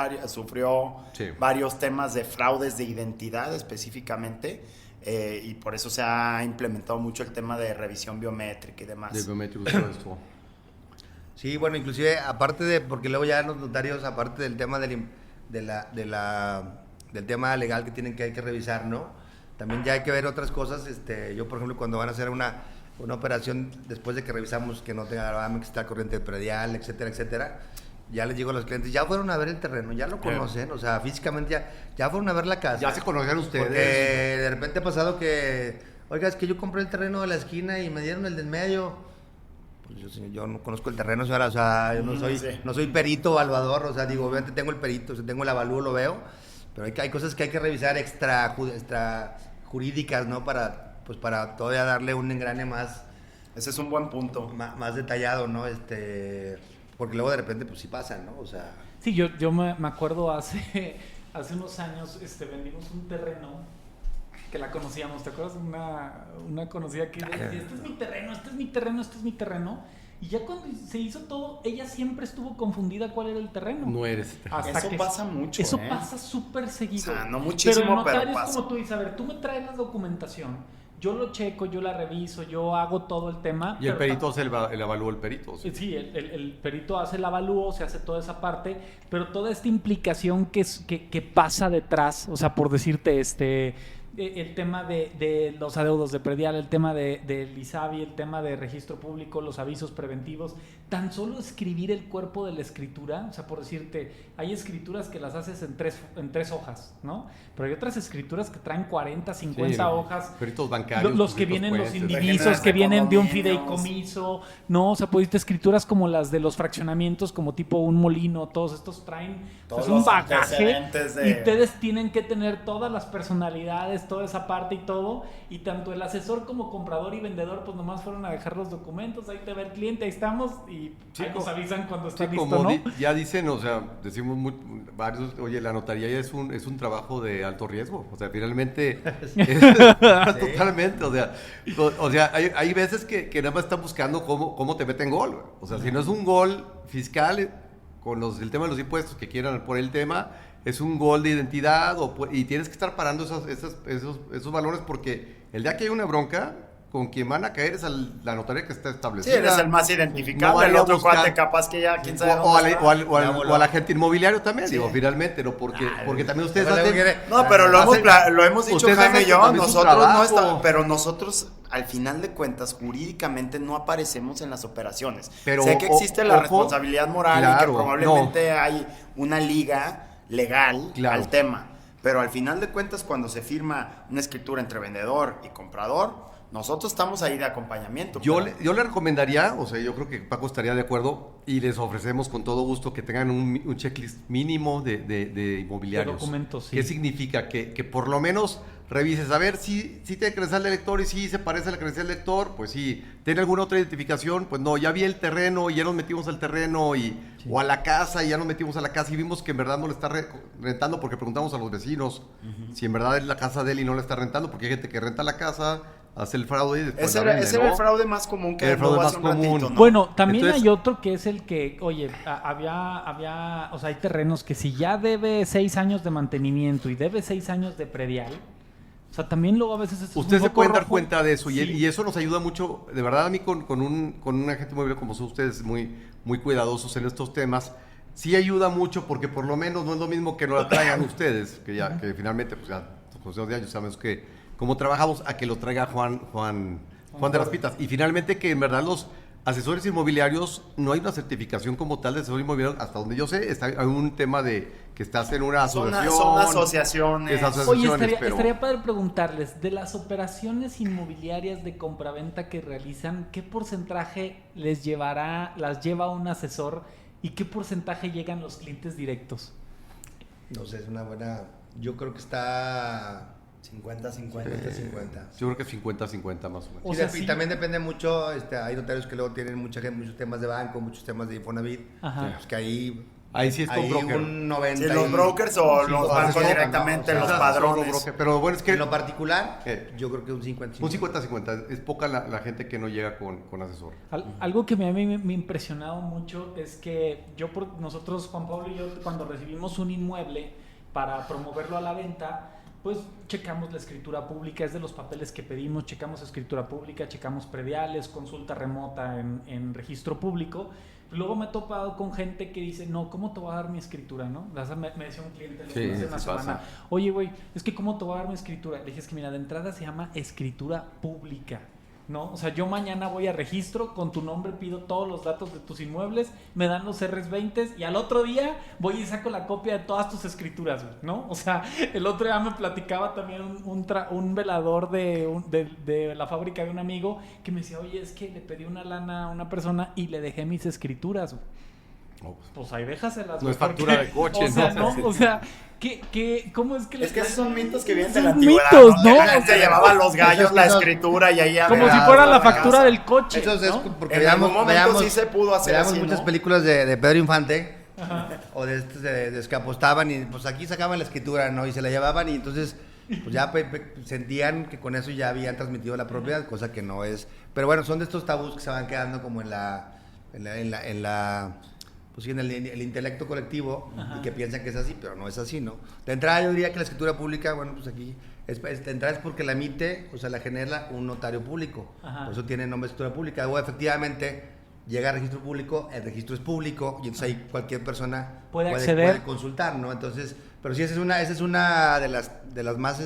varios temas de fraudes de identidad específicamente. Y por eso se ha implementado mucho el tema de revisión biométrica y demás. De biométrico y todo esto. Sí, bueno, inclusive aparte porque luego ya los notarios, aparte del tema del tema legal que hay que revisar, ¿no? También ya hay que ver otras cosas. Yo, por ejemplo, cuando van a hacer una operación, después de que revisamos que no tenga gravamen, que está corriente predial, etcétera, etcétera, ya les digo a los clientes, ya fueron a ver el terreno, ya lo conocen, o sea, físicamente ya fueron a ver la casa. Ya se conocen ustedes. Porque de repente ha pasado que, oiga, es que yo compré el terreno de la esquina y me dieron el del medio. Pues yo no conozco el terreno, señora, o sea, yo no soy perito o evaluador, o sea, digo, obviamente tengo el perito, o sea, tengo el avalúo, lo veo, pero hay cosas que hay que revisar extra jurídicas, ¿no? Para todavía darle un engrane más. Ese es un buen punto. Más detallado, ¿no? Porque luego de repente pues sí pasan, ¿no? O sea... Sí, yo me acuerdo hace unos años vendimos un terreno que la conocíamos, ¿te acuerdas? Una conocida que decía, este es mi terreno, este es mi terreno, este es mi terreno. Y ya cuando se hizo todo, ella siempre estuvo confundida cuál era el terreno. No eres. Eso pasa mucho. Eso pasa súper seguido. O sea, no muchísimo, pero el notario pero es pasa. como tú dices, a ver, tú me traes la documentación, yo lo checo, yo la reviso, yo hago todo el tema. Y el pero perito hace el avalúo el perito. ¿Sí? Sí, el perito hace el avalúo, se hace toda esa parte, pero toda esta implicación que pasa detrás, o sea, por decirte, el tema de los adeudos de predial, el tema del ISABI, el tema de registro público, los avisos preventivos, tan solo escribir el cuerpo de la escritura, o sea, por decirte, hay escrituras que las haces en tres hojas, ¿no? Pero hay otras escrituras que traen 40, 50 hojas. Peritos bancarios. Los que peritos vienen, los puentes. indivisos, que vienen de un condominios. fideicomiso, ¿no? O sea, pues escrituras como las de los fraccionamientos, como tipo un molino, todos estos traen Todos pues, un los bagaje antecedentes de- y ustedes tienen que tener todas las personalidades, toda esa parte y todo, y tanto el asesor como comprador y vendedor pues nomás fueron a dejar los documentos, ahí te ve el cliente, ahí estamos y Sí, ahí nos avisan cuando está Sí, listo, como ¿no? ya dicen, o sea, decimos varios, oye, la notaría ya es un trabajo de alto riesgo, o sea, finalmente, totalmente, o sea, hay veces que nada más están buscando cómo te meten gol, güey. O sea, si no es un gol fiscal con el tema de los impuestos que quieran por el tema, es un gol de identidad y tienes que estar parando esos valores porque el día que hay una bronca, con quien van a caer es a la notaría que está Sí, establecida. eres el más No identificable. van a El ir a otro buscar- cuate capaz que ya, quién sabe o dónde está. al agente inmobiliario también, digo, finalmente, ¿no? Porque también ustedes Luego hacen... quiere- No, pero lo hemos dicho ustedes Jaime y hacen yo, también su nosotros no trabajo. estamos, pero nosotros al final de cuentas jurídicamente no aparecemos en las operaciones. Pero, sé que existe la ojo, responsabilidad moral y que claro, probablemente hay una liga legal Claro. al tema, pero al final de cuentas cuando se firma una escritura entre vendedor y comprador, nosotros estamos ahí de acompañamiento. Yo pero- le recomendaría, o sea, yo creo que Paco estaría de acuerdo y les ofrecemos con todo gusto que tengan un checklist mínimo de inmobiliarios. De documentos, sí. ¿Qué significa? Que por lo menos revises, a ver si tiene credencial de lector y si se parece a la credencial de lector, pues sí. ¿Tiene alguna otra identificación? Pues no, ya vi el terreno y ya nos metimos al terreno o a la casa y ya nos metimos a la casa y vimos que en verdad no le está rentando porque preguntamos a los vecinos si en verdad es la casa de él y no le está rentando porque hay gente que renta la casa, hace el fraude y después Ese la era, vende, ese era ¿no? el fraude más común que El fraude hubo más hace un común. ratito, ¿no? Bueno, también Entonces- hay otro que es el que, oye, había, o sea, hay terrenos que si ya debe 6 años de mantenimiento y debe 6 años de predial, o sea, también luego a veces es un Ustedes se foco pueden dar rojo. cuenta de eso Sí. y eso nos ayuda mucho, de verdad a mí con un agente inmobiliario como son ustedes muy cuidadosos en estos temas, sí ayuda mucho porque por lo menos no es lo mismo que no la traigan ustedes, que finalmente pues ya con 2 años sabemos que cómo trabajamos, a que lo traiga Juan de las Pitas. Y finalmente que en verdad los asesores inmobiliarios, no hay una certificación como tal de asesor inmobiliario, hasta donde yo sé, hay un tema de que estás en una asociación. Son asociaciones. Esas Oye, asociaciones, estaría padre preguntarles, de las operaciones inmobiliarias de compraventa que realizan, ¿qué porcentaje las lleva un asesor y qué porcentaje llegan los clientes directos? No sé, es una buena... Yo creo que está 50-50. 50. Yo creo que 50-50 más o menos. O Sí, sea, y sí. también depende mucho, hay notarios que luego tienen mucha gente, muchos temas de banco, muchos temas de Infonavit, Ajá. pues que ahí Ahí sí es con hay broker. un 90 Sí, los y- brokers o Sí, los los bancos asesores, directamente, ¿no? O los sea, padrones. broker. Pero bueno, es que En lo particular, ¿Qué? yo creo que un 50. un 50-50. Es poca la gente que no llega con asesor. Algo que a mí me ha impresionado mucho es que nosotros, Juan Pablo y yo, cuando recibimos un inmueble para promoverlo a la venta, pues checamos la escritura pública, es de los papeles que pedimos, checamos escritura pública, checamos prediales, consulta remota en registro público. Luego me he topado con gente que dice, no, ¿cómo te voy a dar mi escritura? ¿No? Me decía un cliente Sí, hace una sí semana, pasa. oye, güey, es que ¿cómo te voy a dar mi escritura? Le dije, es que mira, de entrada se llama escritura pública, ¿no? O sea, yo mañana voy a registro, con tu nombre pido todos los datos de tus inmuebles, me dan los RS20 y al otro día voy y saco la copia de todas tus escrituras, güey, ¿no? O sea, el otro día me platicaba también un velador de la fábrica de un amigo que me decía, oye, es que le pedí una lana a una persona y le dejé mis escrituras, güey. Pues ahí déjaselas. No es güey, factura porque, de coche, o sea, ¿no? O sea, ¿cómo es que Es que esos son mitos que vienen de Esos la antigüedad. mitos, ¿no? La gente llevaba los gallos, la escritura y ahí Como había si fuera la casa. factura del coche, Eso es ¿no? porque En algún momento sí se pudo hacer veamos así, muchas ¿no? películas de Pedro Infante o de estos de que apostaban y pues aquí sacaban la escritura, ¿no? Y se la llevaban y entonces pues ya sentían que con eso ya habían transmitido la propiedad, cosa que no es. Pero bueno, son de estos tabús que se van quedando como en la pues sí, en el intelecto colectivo, y que piensan que es así, pero no es así, ¿no? De entrada yo diría que la escritura pública, bueno, pues aquí, de entrada es porque la emite, o sea, la genera un notario público. Por eso tiene nombre de escritura pública. O efectivamente llega al registro público, el registro es público, y entonces ahí cualquier persona puede acceder, puede consultar, ¿no? Entonces, pero sí, esa es una de las más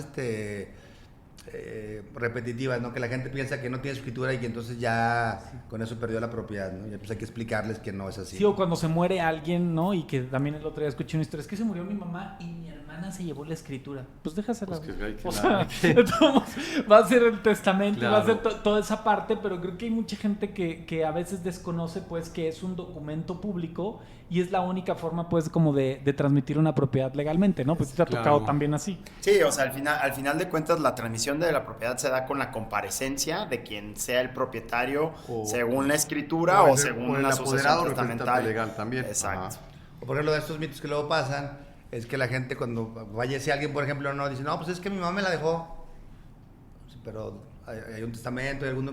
repetitivas, ¿no? Que la gente piensa que no tiene escritura y que entonces ya con eso perdió la propiedad, ¿no? Y pues hay que explicarles que no es así. Sí, o cuando se muere alguien, ¿no? Y que también el otro día escuché una historia, es que se murió mi mamá y mi hermana se llevó la escritura. Pues déjasela. Pues que hay que o sea, va a ser el testamento, claro. va a ser toda esa parte, pero creo que hay mucha gente que a veces desconoce, pues, que es un documento público y es la única forma, pues, como de transmitir una propiedad legalmente, ¿no? Pues te ha tocado también así. Sí, o sea, al final de cuentas la transmisión de la propiedad se da con la comparecencia de quien sea el propietario según la escritura o según una asociación testamentaria legal también. Exacto. Ajá. O por ejemplo, de estos mitos que luego pasan, es que la gente cuando fallece alguien, por ejemplo, no dice, no, pues es que mi mamá me la dejó. Sí, pero hay un testamento, hay alguno.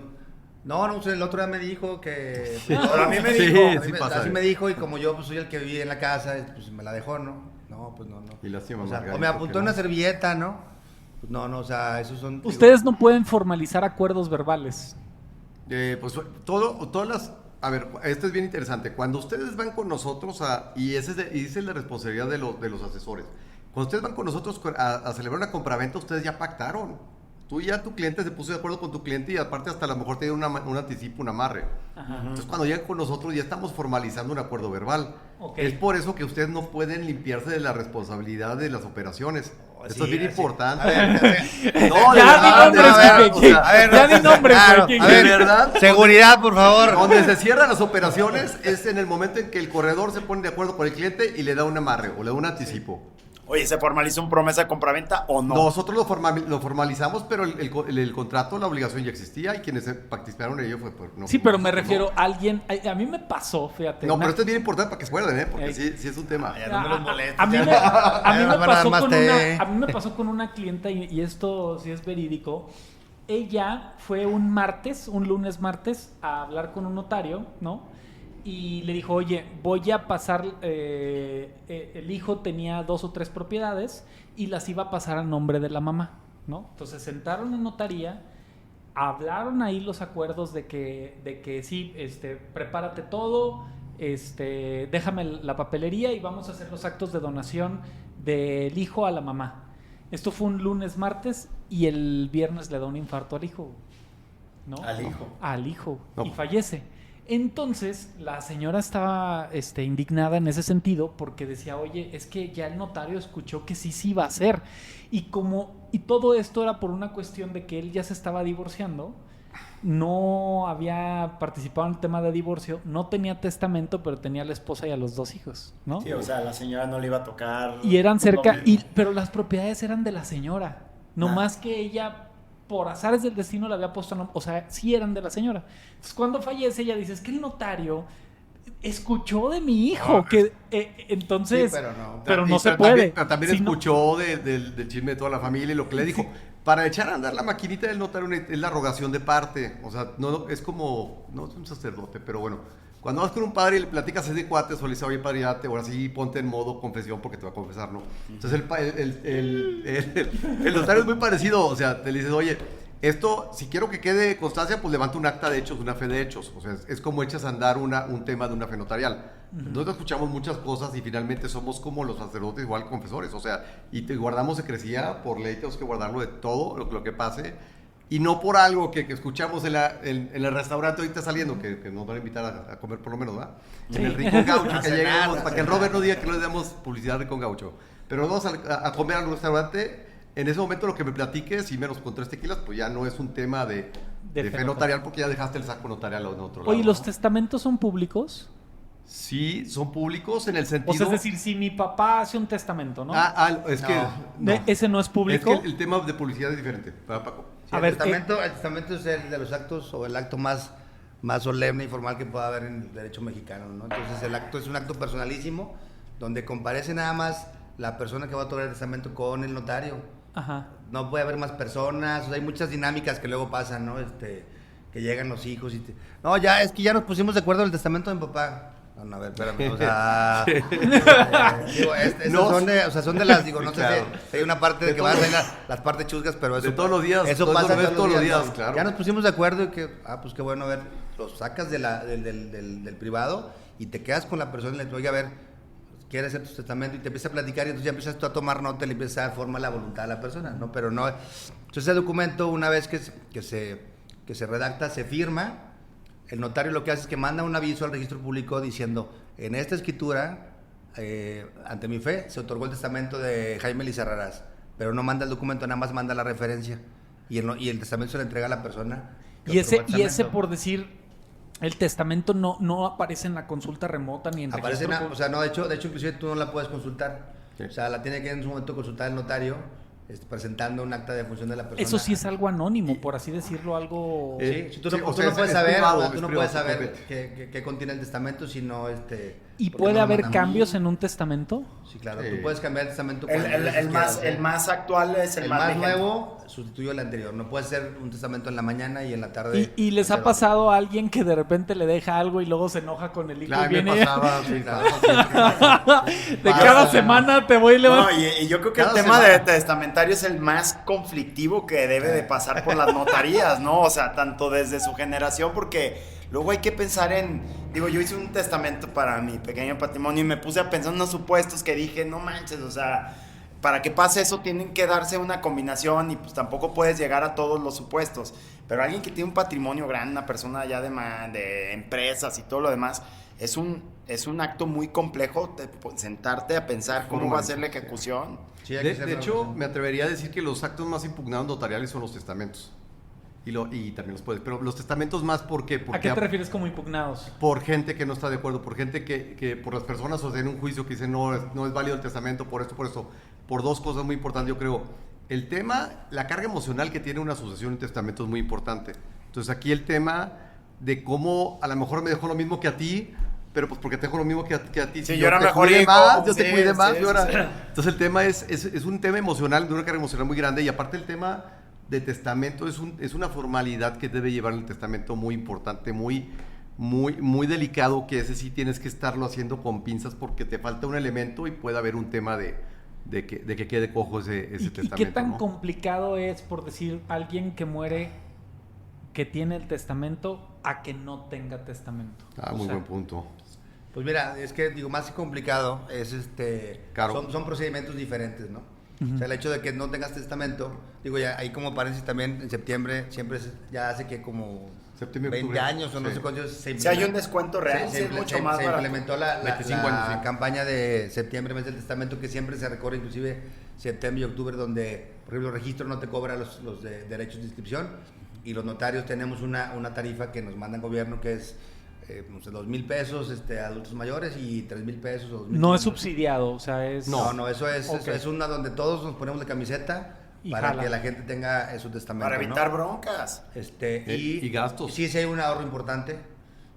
No, pues el otro día me dijo que. Sí. Pero a mí me dijo. Sí, pasa. Así me dijo, y como yo pues soy el que vivía en la casa, pues me la dejó, ¿no? No, pues no. Y lástima, o sea, Margarita, o me apuntó que una no. servilleta, ¿no? Pues no, o sea, esos son. Ustedes no pueden formalizar acuerdos verbales. Pues todas las... A ver, esto es bien interesante. Cuando ustedes van con nosotros y esa es la responsabilidad de los asesores. Cuando ustedes van con nosotros a celebrar una compraventa, ustedes ya pactaron. Tú ya tu cliente se puso de acuerdo con tu cliente y aparte hasta a lo mejor te dio un anticipo, un amarre. Ajá. Entonces cuando llegan con nosotros ya estamos formalizando un acuerdo verbal. Okay. Es por eso que ustedes no pueden limpiarse de la responsabilidad de las operaciones. Esto es bien importante. No, ya di nombres, ya di nombres. De verdad. Seguridad, por favor. Donde se cierran las operaciones es en el momento en que el corredor se pone de acuerdo con el cliente y le da un amarre o le da un anticipo. Oye, ¿se formaliza un promesa de compraventa o no? Nosotros lo formalizamos, pero el contrato, la obligación ya existía y quienes participaron en ello fue por... Sí, pero me refiero a alguien... A mí me pasó, fíjate. No, pero esto es bien importante para que se acuerden, porque sí es un tema. Ya no me los molestes. A mí Ya. me pasó con una clienta y esto sí es verídico. Ella fue un lunes martes, a hablar con un notario, ¿no? Y le dijo, oye, voy a pasar, el hijo tenía 2 o 3 propiedades y las iba a pasar a nombre de la mamá, ¿no? Entonces sentaron en notaría, hablaron ahí los acuerdos de que sí, prepárate todo, déjame la papelería y vamos a hacer los actos de donación del hijo a la mamá. Esto fue un lunes, martes y el viernes le da un infarto al hijo, ¿no? Al hijo. No. Y fallece. Entonces, la señora estaba indignada en ese sentido porque decía, oye, es que ya el notario escuchó que sí iba a hacer. Y todo esto era por una cuestión de que él ya se estaba divorciando, no había participado en el tema de divorcio, no tenía testamento, pero tenía a la esposa y a los 2 hijos, ¿no? Sí, o sea, a la señora no le iba a tocar... Y eran cerca, pero las propiedades eran de la señora, no más que ella... por azares del destino le había puesto, o sea, sí eran de la señora. Entonces, cuando fallece, ella dice, es que el notario escuchó de mi hijo, que entonces, sí, pero no se puede. También Sí, escuchó del chisme de toda la familia y lo que le dijo. Para echar a andar la maquinita del notario es la rogación de parte. O sea, no es como, no es un sacerdote, pero bueno. Cuando vas con un padre y le platicas así de cuates o le dices, oye, padre, ya ahora sí ponte en modo confesión porque te va a confesar, ¿no? Entonces el notario es muy parecido, o sea, te le dices, oye, esto, si quiero que quede constancia, pues levanta un acta de hechos, una fe de hechos. O sea, es como echas a andar un tema de una fe notarial. Nosotros escuchamos muchas cosas y finalmente somos como los sacerdotes, igual confesores, o sea, y te guardamos secrecía, por ley tenemos que guardarlo de todo lo que pase. Y no por algo que escuchamos en el restaurante ahorita saliendo, que nos van a invitar a comer por lo menos, ¿verdad? Sí. En el Rincón Gaucho, que lleguemos, para que el Robert no diga que no le damos publicidad al Rincón Gaucho. Pero vamos a comer al restaurante, en ese momento lo que me platiques, y menos con 3 tequilas, pues ya no es un tema de fe notarial, porque ya dejaste el saco notarial en otro lado. Oye, ¿los testamentos son públicos? Sí, son públicos en el sentido... O sea, es decir, si mi papá hace un testamento, ¿no? Es que... No. ¿Ese no es público? Es que el tema de publicidad es diferente, para Paco. Sí, el testamento es el de los actos o el acto más solemne y formal que pueda haber en el derecho mexicano, ¿no? Entonces el acto es un acto personalísimo donde comparece nada más la persona que va a otorgar el testamento con el notario. Ajá. No puede haber más personas, o sea, hay muchas dinámicas que luego pasan, ¿no? Que que llegan los hijos y no, ya, es que ya nos pusimos de acuerdo en el testamento de mi papá. No, a ver, espérame, o sea, digo, son de las, digo, no claro. sé si hay una parte de que van a salir las partes chuscas, pero eso de todos los días, eso pasa todos los días, ¿no? claro. Ya nos pusimos de acuerdo y que, pues qué bueno, a ver, los sacas del privado y te quedas con la persona y le dices, oye, a ver, quieres hacer tu testamento y te empieza a platicar y entonces ya empiezas tú a tomar nota y le empiezas a dar forma a la voluntad de la persona, ¿no? Pero no, entonces ese documento una vez que se redacta, se firma, el notario lo que hace es que manda un aviso al registro público diciendo, en esta escritura, ante mi fe, se otorgó el testamento de Jaime Lizarrarás, pero no manda el documento, nada más manda la referencia y el testamento se le entrega a la persona. Y ese por decir, el testamento no aparece en la consulta remota ni en aparece registro. o sea, no, de hecho inclusive tú no la puedes consultar. Sí. O sea, la tiene que en su momento consultar el notario, presentando un acta de función de la persona. Eso sí es algo anónimo, por así decirlo, algo... Sí, tú Sí, no, o sea, puedes es saber, privado, tú es no privado puedes por saber completo. qué contiene el testamento, sino ¿Y porque puede no lo haber mandan. cambios en un testamento? Sí, claro, Sí. tú puedes cambiar el testamento. cuando El más actual es el más vigente. nuevo sustituye al anterior. No puede ser un testamento en la mañana y en la tarde. ¿Y les ha pero- pasado a alguien que de repente le deja algo y luego se enoja con el hijo Claro, y me viene pasaba, sí, de cada semana te voy y le No, vas... y yo creo que el Cada tema semana. de testamentario es el más conflictivo que debe de pasar por las notarías, ¿no? O sea, tanto desde su generación, porque luego hay que pensar digo, yo hice un testamento para mi pequeño patrimonio y me puse a pensar en unos supuestos que dije, no manches, o sea, para que pase eso tienen que darse una combinación y pues tampoco puedes llegar a todos los supuestos, pero alguien que tiene un patrimonio grande, una persona ya de empresas y todo lo demás, es un acto muy complejo sentarte a pensar cómo va a ser la ejecución. Sí, hay que De hacerlo, hecho, sí. me atrevería a decir que los actos más impugnados notariales son los testamentos. Y también los puedes. Pero los testamentos más, ¿por qué? ¿A qué te refieres como impugnados? Por gente que no está de acuerdo, por gente que por las personas o sea, en un juicio que dicen no es válido el testamento, por esto, por dos cosas muy importantes, yo creo. El tema, la carga emocional que tiene una sucesión en testamento es muy importante. Entonces aquí el tema de cómo a lo mejor me dejó lo mismo que a ti, pero pues porque te dejo lo mismo que a ti. Sí, Si yo era te mejor cuidé hijo. más, yo Sí, te cuidé más, sí, yo era... sí. Entonces el tema es un tema emocional, de una carga emocional muy grande y aparte el tema de testamento es una formalidad que debe llevar el testamento muy importante, muy delicado, que ese sí tienes que estarlo haciendo con pinzas porque te falta un elemento y puede haber un tema de que quede cojo ese testamento. ¿Y qué tan ¿no? complicado es, por decir, alguien que muere, que tiene el testamento, a que no tenga testamento? Ah, O muy sea, buen punto. Pues mira, es que digo, más que complicado es Claro. son procedimientos diferentes, ¿no? O sea, el hecho de que no tengas testamento, digo, ya ahí como paréntesis también, en septiembre, siempre ya hace que como Septiembre, 20 octubre. años o no Sí. sé cuántos se Si hay un descuento real, sí, es mucho más se barato. implementó la 25 años, sí. campaña de septiembre, mes del testamento, que siempre se recorre, inclusive septiembre y octubre, donde, por ejemplo, el registro no te cobra los de derechos de inscripción y los notarios tenemos una tarifa que nos manda el gobierno que es no sé, 2,000 pesos adultos mayores y 3,000 pesos o 2,000. No es subsidiado, o sea, es... No, eso es, Ok. es una donde todos nos ponemos la camiseta Y para jala. que la gente tenga su testamento. Para evitar ¿no? broncas. Y gastos. Sí, sí hay un ahorro importante.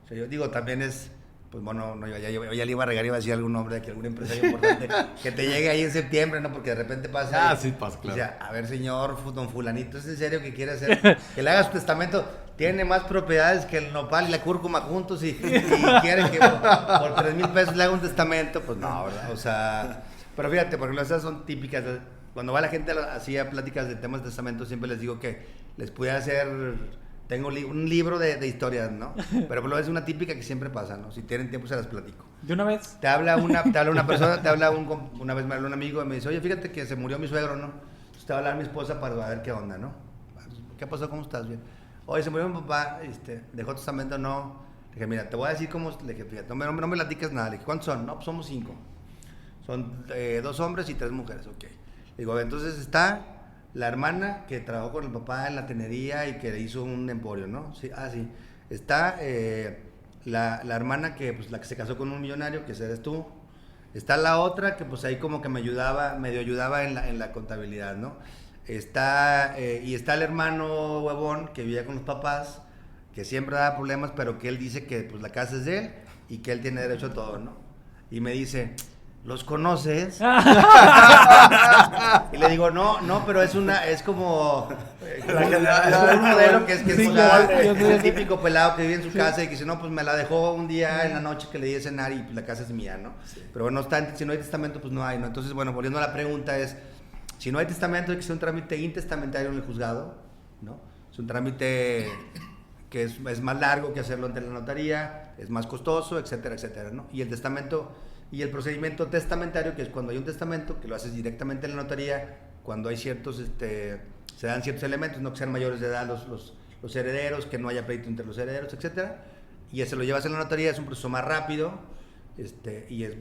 O sea, yo digo, también es, pues bueno, no, ya le iba a regar, iba a decir algún nombre de aquí, algún empresario importante, que te llegue ahí en septiembre, ¿no? Porque de repente pasa. Ah, sí, pasa, claro. O sea, a ver, señor don fulanito, ¿es en serio que quiere hacer, que le haga su testamento? Tiene más propiedades que el nopal y la cúrcuma juntos y quiere que por 3,000 pesos le haga un testamento, pues no, ¿verdad? O sea, pero fíjate, porque esas son típicas. Cuando va la gente así a pláticas de temas de testamento, siempre les digo que les puede hacer, tengo un libro de historias, ¿no? Pero es una típica que siempre pasa, ¿no? Si tienen tiempo se las platico. ¿De una vez? Te habla una persona, una vez me habló un amigo y me dice, oye, fíjate que se murió mi suegro, ¿no? Entonces te va a hablar mi esposa para ver qué onda, ¿no? ¿Qué pasó? ¿Cómo estás? Bien. Oye, se murió mi papá, dejó testamento, no. Le dije, mira, te voy a decir cómo, le dije, fíjate, no me platiques nada. Le dije, ¿cuántos son? No, pues somos 5. Son 2 hombres y 3 mujeres, ok. Le digo, entonces está la hermana que trabajó con el papá en la tenería y que le hizo un emporio, ¿no? Sí, sí. Está la hermana que, pues, la que se casó con un millonario, que ese eres tú. Está la otra que, pues, ahí como que medio ayudaba en la contabilidad, ¿no? Está el hermano huevón que vivía con los papás, que siempre daba problemas, pero que él dice que, pues, la casa es de él y que él tiene derecho a todo, ¿no? Y me dice, ¿los conoces? Y le digo, no, pero es como un modelo que es Sí, o sea, yo sé. es el típico pelado que vive en su casa y que dice, no, pues me la dejó un día en la noche que le di de cenar y pues, la casa es mía, ¿no? Pero bueno, si no hay testamento, pues no hay, ¿no? Entonces, bueno, volviendo a la pregunta es, si no hay testamento, hay que hacer un trámite intestamentario en el juzgado, ¿no? Es un trámite que es más largo que hacerlo ante la notaría, es más costoso, etcétera, etcétera, ¿no? Y el testamento y el procedimiento testamentario, que es cuando hay un testamento, que lo haces directamente en la notaría, cuando hay ciertos, se dan ciertos elementos, no que sean mayores de edad los herederos, que no haya pleito entre los herederos, etcétera, y ese lo llevas en la notaría, es un proceso más rápido, y es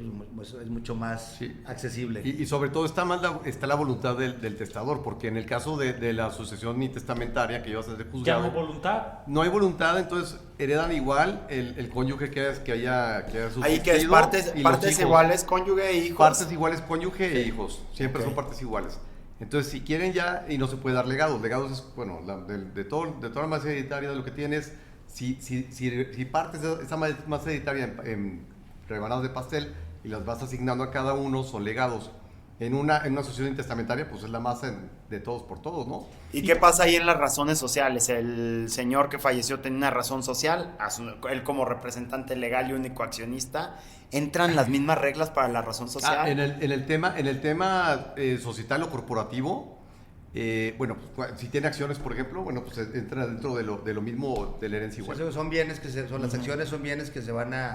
mucho más accesible. Y sobre todo está la voluntad del testador, porque en el caso de la sucesión intestamentaria que llevas a ser Ya juzgado, no hay voluntad. no hay voluntad, entonces heredan igual el cónyuge que haya sucedido. Ahí que es y los partes hijos. iguales, cónyuge e hijos. Partes iguales, cónyuge e hijos. Siempre son partes iguales. Entonces, si quieren ya, y no se puede dar legados. Legados es, bueno, de toda la masa hereditaria de lo que tienes, si partes de esa masa hereditaria en rebanadas de pastel y las vas asignando a cada uno, son legados. En una sucesión intestamentaria, pues es la masa de todos por todos, ¿no? ¿Y qué pasa ahí en las razones sociales? El señor que falleció tenía una razón social, él como representante legal y único accionista, ¿entran las mismas reglas para la razón social? En el tema societal o corporativo, bueno, pues, si tiene acciones, por ejemplo, bueno, pues entra dentro de lo mismo de la herencia igual. Sí, son bienes las acciones son bienes que se van a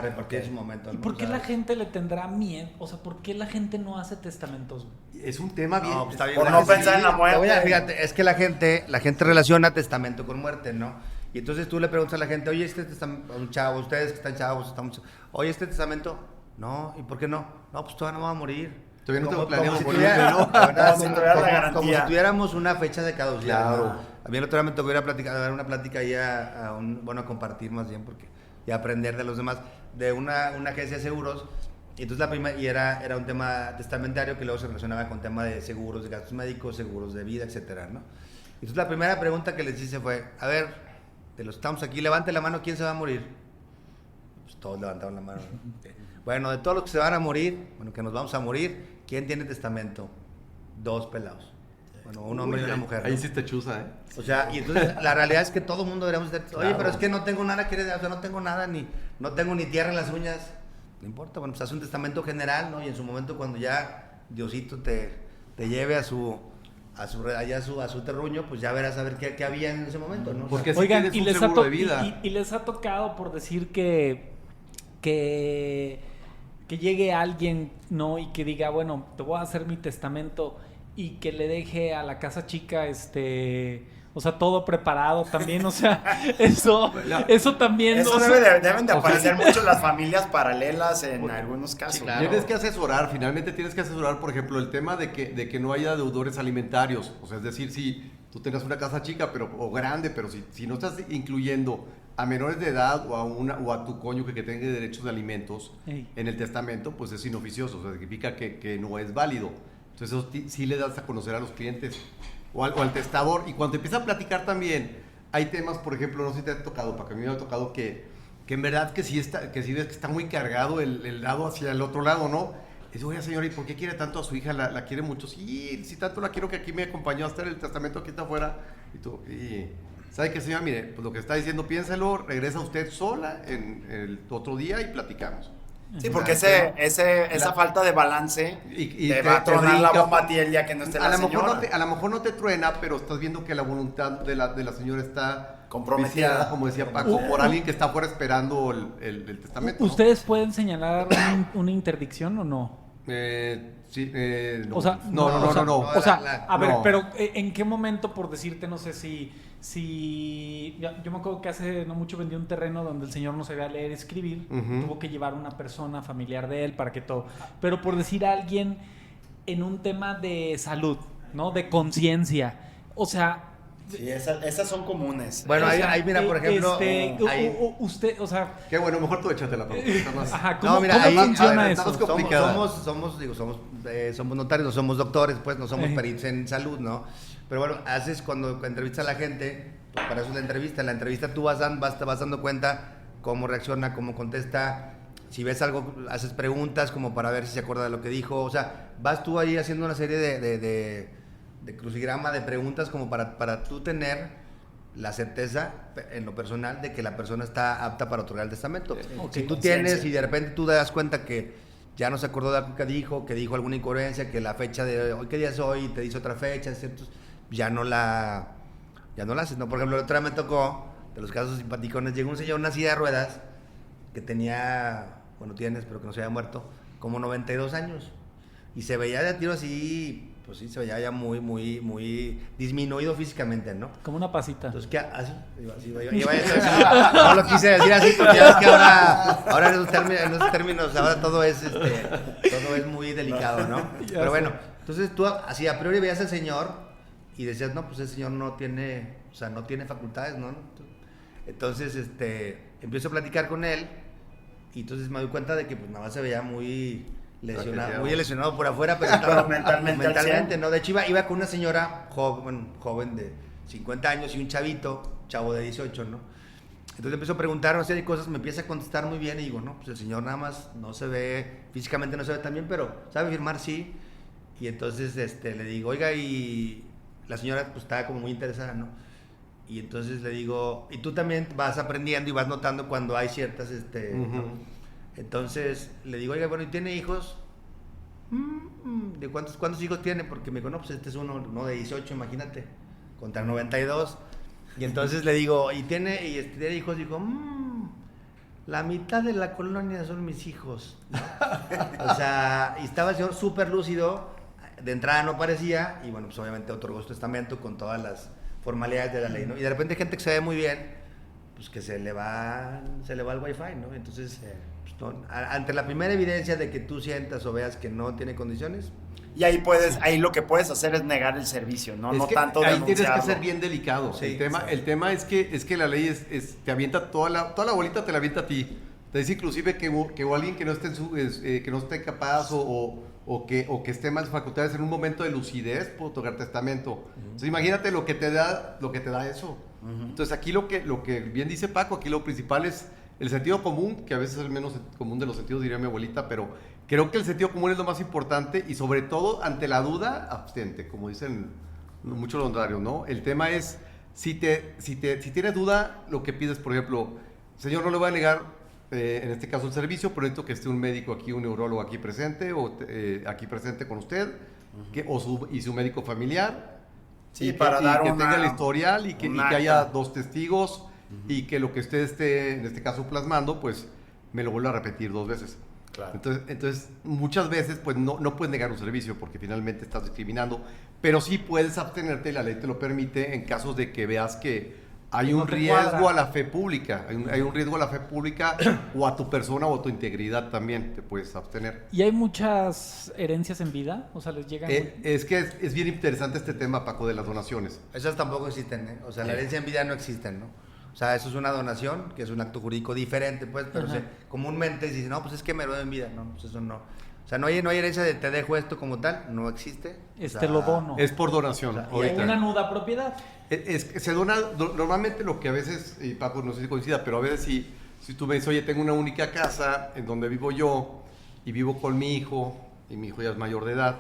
repartir en su momento, ¿no? ¿Y por qué la gente le tendrá miedo? O sea, ¿por qué la gente no hace testamentos? Es un tema bien. No, pues está bien. Por no pensar en la muerte. Oye, fíjate, es que la gente relaciona testamento con muerte, ¿no? Y entonces tú le preguntas a la gente, oye, este testamento, un chavo, ustedes que están chavos, estamos, oye, este testamento, no, ¿y por qué no? No, pues todavía no va a morir. Todavía no tengo planeado si morirme, ¿no? como si tuviéramos una fecha de caducidad. Claro. ¿no? A mí el otro día me tocó ir a dar una plática ahí a compartir más bien, porque y aprender de los demás, de una agencia de seguros. Y entonces era un tema testamentario que luego se relacionaba con tema de seguros, de gastos médicos, seguros de vida, etcétera, ¿no? Y entonces la primera pregunta que les hice fue, a ver, de los que estamos aquí, levante la mano, ¿quién se va a morir? Pues todos levantaron la mano. Bueno, de todos los que se van a morir, bueno, que nos vamos a morir, ¿quién tiene testamento? 2 pelados. Bueno, un hombre y una mujer. Ahí ¿no? sí te chuza, ¿eh? O sea, y entonces la realidad es que todo el mundo deberíamos tener, oye, pero es que no tengo nada que heredar, o sea, no tengo nada, no tengo ni tierra en las uñas. No importa, bueno, pues haz un testamento general, ¿no? Y en su momento cuando ya Diosito te lleve a su terruño, pues ya verás a ver qué había en ese momento, ¿no? Porque si Oigan, tienes un seguro de vida. y les ha tocado por decir que llegue alguien, ¿no? Y que diga, bueno, te voy a hacer mi testamento y que le deje a la casa chica, o sea, todo preparado también, o sea, eso también. Eso o sea, deben de aparecer mucho las familias paralelas en algunos casos. Sí, claro. Tienes que asesorar, finalmente tienes que asesorar, por ejemplo, el tema de que no haya deudores alimentarios. O sea, es decir, si tú tengas una casa chica o grande, pero si no estás incluyendo a menores de edad o a tu cónyuge que tenga derechos de alimentos en el testamento, pues es inoficioso, o sea, significa que no es válido. Entonces eso sí le das a conocer a los clientes o al testador. Y cuando empieza a platicar también, hay temas, por ejemplo, no sé si te ha tocado, para que a mí me ha tocado que en verdad que si ves que está muy cargado el lado hacia el otro lado, ¿no? Dice, oye señora, ¿y por qué quiere tanto a su hija? ¿La quiere mucho? Sí, si tanto la quiero que aquí me acompañó a hacer el testamento, aquí está afuera. Y ¿sabe qué, señora? Mire, pues lo que está diciendo, piénselo, regresa usted sola en el otro día y platicamos. Sí, porque esa falta de balance te va a tronar la bomba a ti el día que no esté la señora. A lo mejor no te truena, pero estás viendo que la voluntad de la señora está comprometida, como decía Paco, por alguien que está afuera esperando el testamento. ¿Ustedes pueden señalar una interdicción o no? Sí, no. O sea, no. O sea, a ver, no. pero ¿en qué momento, por decirte, no sé si yo me acuerdo que hace no mucho vendí un terreno donde el señor no sabía leer y escribir, tuvo que llevar una persona familiar de él para que todo, pero por decir a alguien en un tema de salud, ¿no? De conciencia, o sea... Sí, esas son comunes. Bueno, ahí mira, por ejemplo... usted, o sea... Qué bueno, mejor tú échate la pregunta más. Ajá, ¿cómo, no, mira, ¿cómo ahí, funciona a ver, eso? Somos notarios, no somos doctores, pues, no somos peritos en salud, ¿no? Pero bueno, cuando entrevistas a la gente, pues para eso es la entrevista. En la entrevista tú vas dando cuenta cómo reacciona, cómo contesta, Si ves algo, haces preguntas como para ver si se acuerda de lo que dijo. O sea, vas tú ahí haciendo una serie de crucigrama, de preguntas como para tú tener la certeza en lo personal de que la persona está apta para otorgar el testamento. Si tú tienes y de repente tú te das cuenta que ya no se acordó de algo que dijo alguna incoherencia, que la fecha de hoy, ¿qué día es hoy? Y te dice otra fecha, ¿cierto? Ya no la haces, ¿no? Por ejemplo, la otra vez me tocó, de los casos simpaticones, llegó un señor en una silla de ruedas que tenía, bueno, espero que no se haya muerto, como 92 años. Y se veía de tiro así, pues sí, se veía ya muy disminuido físicamente, ¿no? Como una pasita. Entonces, ¿qué? Así, no lo quise decir así porque ya ves que ahora en esos términos, ahora todo es muy delicado, ¿no? Pero bueno, entonces tú así a priori veías al señor y decías, no, pues ese señor no tiene facultades, ¿no? Entonces, empiezo a platicar con él y entonces me doy cuenta de que pues nada más se veía muy lesionado por afuera, pero estaba mentalmente, ¿no? De hecho iba con una señora joven de 50 años y un chavo de 18, ¿no? Entonces empiezo a preguntar una serie de cosas, me empieza a contestar muy bien y digo, no, pues el señor nada más no se ve, físicamente no se ve tan bien, pero sabe firmar, sí. Y entonces le digo, oiga, y la señora pues estaba como muy interesada, ¿no? Y entonces le digo, y tú también vas aprendiendo y vas notando cuando hay ciertas, ¿no? Entonces le digo, oiga, bueno, ¿y tiene hijos? ¿De cuántos hijos tiene? Porque me dijo, no, pues este es uno, no, de 18, imagínate, contra 92. Y entonces le digo, ¿y tiene hijos? Dijo, la mitad de la colonia son mis hijos. O sea, y estaba el señor súper lúcido, de entrada no parecía, y bueno, pues obviamente otorgó su testamento con todas las formalidades de la ley, ¿no? Y de repente gente que se ve muy bien, pues que se le va el wifi, ¿no? Entonces, pues, no, ante la primera evidencia de que tú sientas o veas que no tiene condiciones. Y ahí lo que puedes hacer es negar el servicio, ¿no? No tanto ahí denunciarlo. tienes que ser bien delicado. Sí, el tema es que la ley te avienta toda la bolita, te la avienta a ti. Te dice inclusive que alguien que no esté que no esté capaz o que esté mal facultades en un momento de lucidez puede otorgar testamento. Entonces imagínate lo que te da eso. Entonces aquí lo que bien dice Paco, aquí lo principal es el sentido común, que a veces es el menos común de los sentidos, diría mi abuelita, pero creo que el sentido común es lo más importante y sobre todo ante la duda, abstente, como dicen muchos notarios, ¿no? El tema es, si tienes duda, lo que pides, por ejemplo, señor, no le voy a negar, en este caso el servicio, pero necesito que esté un médico aquí, un neurólogo aquí presente, o aquí presente con usted, y su médico familiar, sí, para dar que tenga el historial y que haya 2 testigos, y que lo que usted esté, en este caso, plasmando, pues me lo vuelva a repetir 2 veces. Claro. Entonces, muchas veces, pues no puedes negar un servicio porque finalmente estás discriminando, pero sí puedes abstenerte, la ley te lo permite, en casos de que veas que hay un riesgo a la fe pública, hay un riesgo a la fe pública o a tu persona o a tu integridad también, te puedes abstener. ¿Y hay muchas herencias en vida? O sea, les llegan... Es que es bien interesante este tema, Paco, de las donaciones. Esas tampoco existen, ¿eh? O sea, la herencia en vida no existen, ¿no? O sea, eso es una donación, que es un acto jurídico diferente, pues, pero comúnmente se dice, no, pues es que me lo doy en vida, no, pues eso no. O sea, no hay herencia de te dejo esto como tal, no existe. Lo dono. Es por donación. Y hay una nuda propiedad. Se dona, normalmente lo que a veces, y Paco no sé si coincida, pero a veces si tú me dices, oye, tengo una única casa en donde vivo yo y vivo con mi hijo, y mi hijo ya es mayor de edad,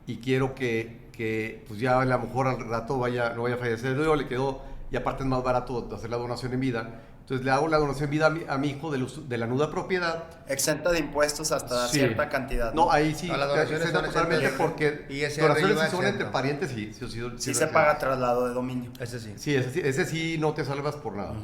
y quiero que pues ya a lo mejor al rato no vaya a fallecer, yo le quedo, y aparte es más barato hacer la donación en vida, entonces le hago la donación en vida a mi hijo de la nuda propiedad. Exenta de impuestos hasta cierta cantidad. No, ahí sí, las donaciones son totalmente porque donaciones si son entre parientes, sí se paga traslado de dominio. Ese sí. Sí, ese sí no te salvas por nada.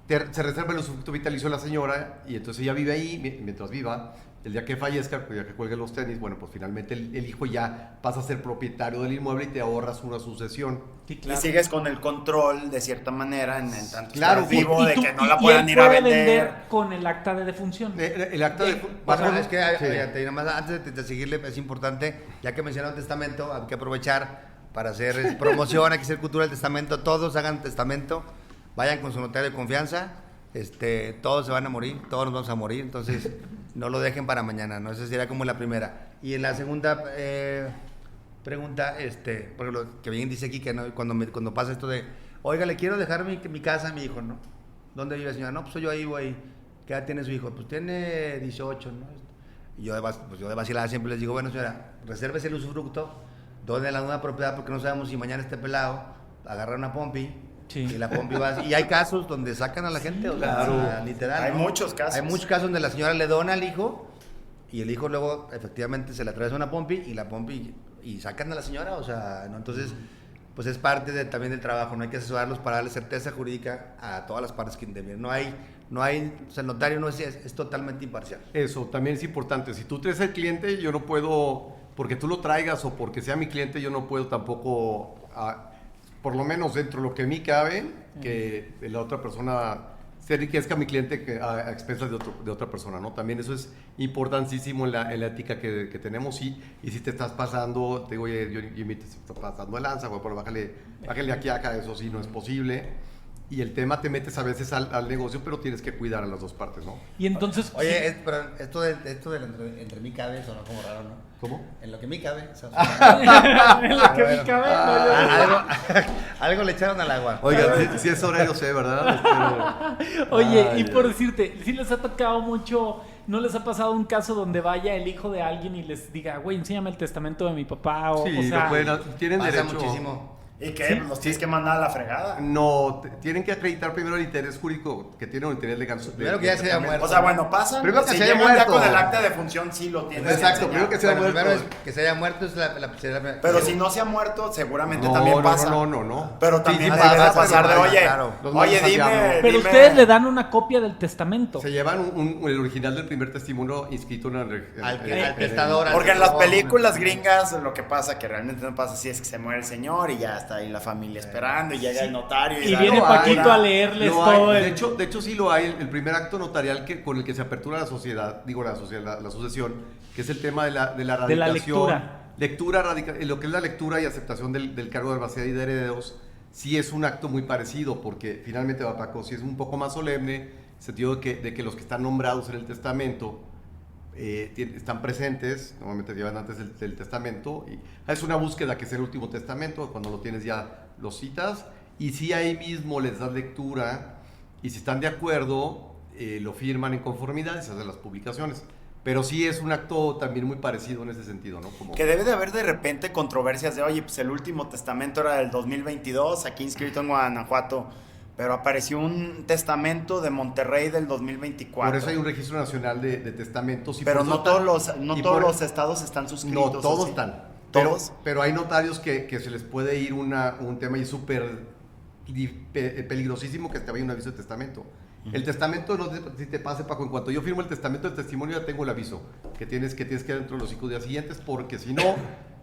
Se reserva el usufructo vitalicio a la señora y entonces ella vive ahí mientras viva. El día que fallezca, el día que cuelgue los tenis, bueno, pues finalmente el hijo ya pasa a ser propietario del inmueble y te ahorras una sucesión. Sí, claro. Y sigues con el control de cierta manera en tanto claro, vivo de que no la puedan ir a vender con el acta de defunción. El acta de defunción. Es que nada más antes de seguirle es importante, ya que mencionaron testamento, hay que aprovechar para hacer promoción, hay que hacer cultura del testamento, todos hagan testamento, vayan con su notario de confianza, todos se van a morir, todos nos vamos a morir, entonces no lo dejen para mañana, ¿no? Esa sería como la primera. Y en la segunda pregunta, por ejemplo, que bien dice aquí que no, cuando pasa esto de, oiga, le quiero dejar mi casa a mi hijo, ¿no? ¿Dónde vive, señora? No, pues yo ahí voy. ¿qué edad tiene su hijo? Pues tiene 18, ¿no? Y yo de vacilada siempre les digo, bueno, señora, resérvese el usufructo, done la nueva propiedad porque no sabemos si mañana esté pelado, agarra una pompi, Sí. y la pompi va. Y hay casos donde sacan a la gente, o sea, literal. Hay ¿no? muchos casos. Hay muchos casos donde la señora le dona al hijo y el hijo luego efectivamente se le atraviesa una pompi y la pompi y sacan a la señora, o sea, ¿no? Entonces, pues es parte también del trabajo, no hay que asesorarlos para darle certeza jurídica a todas las partes que intervienen. No hay, o sea, el notario no es totalmente imparcial. Eso también es importante. Si tú traes al cliente, yo no puedo, porque tú lo traigas o porque sea mi cliente, yo no puedo tampoco, por lo menos dentro de lo que a mí cabe, que la otra persona se enriquezca a mi cliente a expensas de otra persona, ¿no? También eso es importantísimo en la ética que tenemos. Y si te estás pasando, te digo, oye, Jimmy, te estás pasando de lanza, bueno, bájale aquí acá, eso sí no es posible. Y el tema te metes a veces al negocio, pero tienes que cuidar a las dos partes, ¿no? Y entonces... Oye, pero esto de entre mí cabe, sonó como raro, ¿no? ¿Cómo? En lo que mí cabe. en lo que me cabe, Algo le echaron al agua. Oiga, si es horario, sé, ¿verdad? Oye, Ay, y por decirte, si les ha tocado mucho, ¿no les ha pasado un caso donde vaya el hijo de alguien y les diga, güey, enséñame el testamento de mi papá? O Sí, sea, lo pueden, tienen Pasa derecho. muchísimo. ¿Y qué? ¿Sí? ¿Los tienes que mandar a la fregada? No, tienen que acreditar primero el interés jurídico que tiene un interés legal. Primero que ya se haya muerto. O sea, bueno, pasan. Primero que si se haya llegan ya muerto. con el acta de función, sí lo tienes. Exacto, que primero que enseñar. se haya Bueno, muerto. primero es que se haya muerto es la Pero si no se ha muerto, seguramente No, también no, pasa. no. Pero Sí, también sí debe pasa, pasar de, pero oye, claro, los oye, mandas al dime. diablo. pero dime- ustedes le dan una copia del testamento. Se llevan el original del primer testimonio inscrito en el... Al testador. Porque en las películas gringas lo que pasa, que realmente no pasa así, es que se muere el señor y ya está ahí la familia esperando y llega el notario Y da viene la Paquito hora. a leerles Lo hay. todo el... De hecho sí lo hay, el primer acto notarial con el que se apertura la sociedad, la sucesión, que es el tema de la radicación. De la lectura. Lo que es la lectura y aceptación del cargo de herbacea y de herederos, sí es un acto muy parecido, porque finalmente, Paco, sí es un poco más solemne, en el sentido de que los que están nombrados en el testamento están presentes, normalmente llevan antes del testamento, y es una búsqueda que es el último testamento, cuando lo tienes ya lo citas, y si ahí mismo les das lectura, y si están de acuerdo, lo firman en conformidad y se hacen las publicaciones. Pero sí es un acto también muy parecido en ese sentido, ¿no? Como... Que debe de haber de repente controversias de, oye, pues el último testamento era del 2022, aquí inscrito en Guanajuato, pero apareció un testamento de Monterrey del 2024. Por eso hay un registro nacional de testamentos. Y Pero por eso no todos están- los, y no todos por- los estados están suscritos. No, todos ¿sí? están. ¿Todos? Pero hay notarios que se les puede ir un tema y súper peligrosísimo, que te vaya un aviso de testamento. El testamento, no sé si te pase, Paco, en cuanto yo firmo el testamento, el testimonio, ya tengo el aviso que tienes que dentro de los 5 días siguientes, porque si no,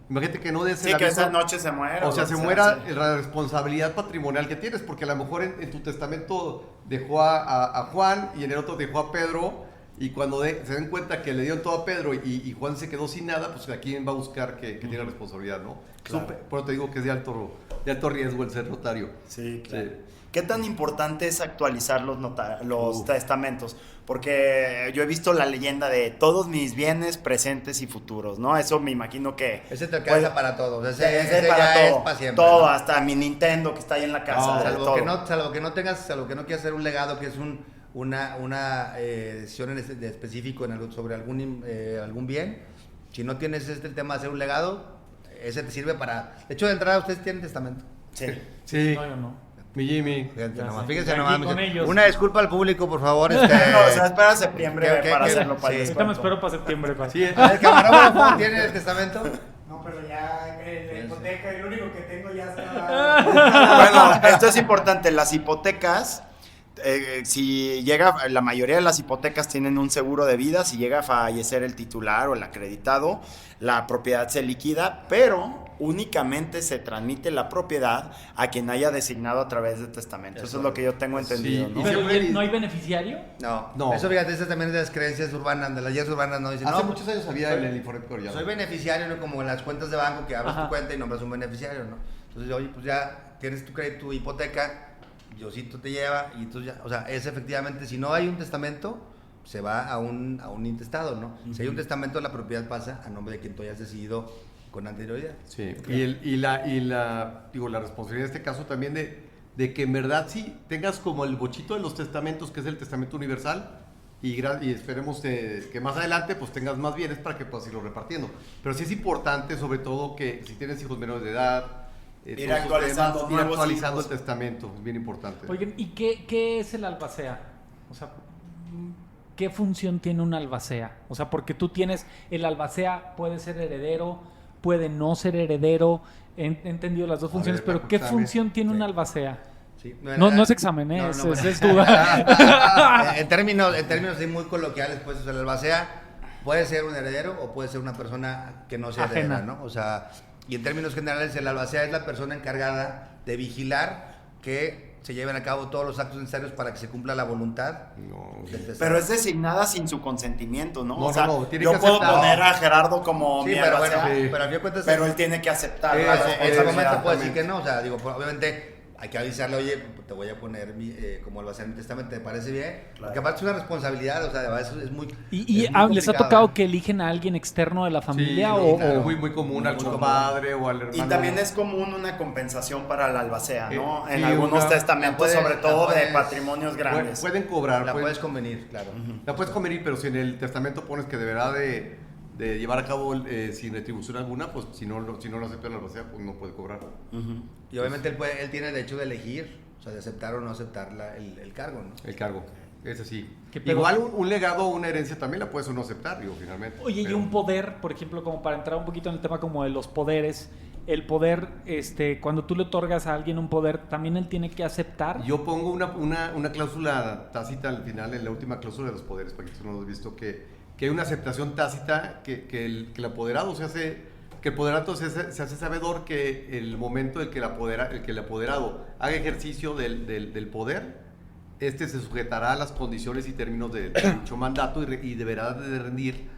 imagínate que no des el Sí, que aviso. esa noche se muera. O sea, lo se que muera sí. la responsabilidad patrimonial que tienes, porque a lo mejor en tu testamento dejó a Juan y en el otro dejó a Pedro, y cuando se den cuenta que le dieron todo a Pedro y Juan se quedó sin nada, pues ¿a quién va a buscar que tiene responsabilidad, no? Claro. Por eso te digo que es de alto riesgo el ser notario. Sí, claro. Sí. ¿Qué tan importante es actualizar los testamentos? Porque yo he visto la leyenda de todos mis bienes presentes y futuros, ¿no? Eso me imagino que... Ese te alcanza para todo. Ese ese ya para es todo, para siempre. todo, ¿no? hasta mi Nintendo que está ahí en la casa. No, todo. salvo que no quieras hacer un legado que es una decisión de específico sobre algún bien. Si no tienes el tema de hacer un legado, ese te sirve para... De hecho, de entrada ustedes tienen testamento. Sí. Sí, No, yo no. mi Jimmy. Fíjense Ya nomás, sé. fíjense Aquí nomás. con ellos. Una disculpa al público, por favor. No, o sea, espera septiembre ¿Qué- para qué- hacerlo para sí. el Ahorita me descuento. espero para septiembre. Pa. Sí, ¿El camarógrafo tiene el testamento? No, pero ya la hipoteca, el único que tengo ya está. Bueno, esto es importante. Las hipotecas, si llega, la mayoría de las hipotecas tienen un seguro de vida. Si llega a fallecer el titular o el acreditado, la propiedad se liquida, pero únicamente se transmite la propiedad a quien haya designado a través de testamento. Eso es lo que yo tengo entendido, Sí, ¿no? y Pero siempre- ¿y ¿no hay beneficiario? No. Eso, fíjate, eso también es de las creencias urbanas, de las guías urbanas, ¿no? Dicen, Hace no, muchos años había soy- el informe coreano. Soy beneficiario, ¿no? Como en las cuentas de banco, que abres Ajá. tu cuenta y nombras un beneficiario, ¿no? Entonces, oye, pues ya tienes tu hipoteca, Diosito te lleva, y entonces ya, o sea, es efectivamente, si no hay un testamento, se va a un intestado, ¿no? Si hay un testamento, la propiedad pasa a nombre de quien tú hayas decidido con anterioridad. Sí, y la responsabilidad en este caso también de que en verdad sí tengas como el bochito de los testamentos, que es el testamento universal, y esperemos que más adelante pues tengas más bienes para que puedas irlo repartiendo. Pero sí es importante, sobre todo, que si tienes hijos menores de edad, ir actualizando, ir actualizando el testamento, es bien importante. Oigan, ¿y qué es el albacea? O sea, ¿qué función tiene un albacea? O sea, porque tú tienes, el albacea puede ser heredero, puede no ser heredero, he entendido las dos funciones, pero ¿qué función tiene un albacea? Sí. No es examen, no, es duda. en términos así muy coloquiales, pues, o sea, el albacea puede ser un heredero o puede ser una persona que no sea ajena, heredera, ¿no? O sea, y en términos generales, el albacea es la persona encargada de vigilar que se lleven a cabo todos los actos necesarios para que se cumpla la voluntad del testador. Pero es designada sin su consentimiento, ¿no? No, o sea, no, tiene yo que puedo aceptar. poner a Gerardo como Sí, mi pero bueno, albacea, sí. pero a fin de cuentas, pero él tiene que aceptar la en ese responsabilidad. momento puede decir que no, o sea, digo, obviamente hay que avisarle, oye, te voy a poner como albacea en mi testamento, ¿te parece bien? Claro. Porque aparte es una responsabilidad, o sea, de verdad es muy... ¿Y es muy les ha complicado, tocado que eligen a alguien externo de la familia? Sí, o muy, muy común, al muy común. compadre o al hermano. Y también es común una compensación para el albacea, ¿no? Sí, En algunos una- testamentos, la puedes- sobre todo la de puedes- patrimonios grandes. Pueden cobrar, La pueden- puedes convenir, claro. la puedes convenir, pero si en el testamento pones que deberá de llevar a cabo sin retribución alguna, pues si no lo acepta la albacea, pues no puede cobrar. Y obviamente él tiene derecho de elegir, o sea, de aceptar o no aceptar el cargo, ¿no? El cargo, ese sí. ¿Qué pedo? Igual un legado o una herencia también la puedes o no aceptar, digo, finalmente. Oye, y Pero- un poder, por ejemplo, como para entrar un poquito en el tema como de los poderes, el poder, cuando tú le otorgas a alguien un poder, ¿también él tiene que aceptar? Yo pongo una cláusula tácita al final, en la última cláusula de los poderes, para que tú no lo has visto, que hay una aceptación tácita que el apoderado se hace... Que el apoderado se hace sabedor que el momento en que el apoderado haga ejercicio del poder, se sujetará a las condiciones y términos de dicho mandato y deberá de rendir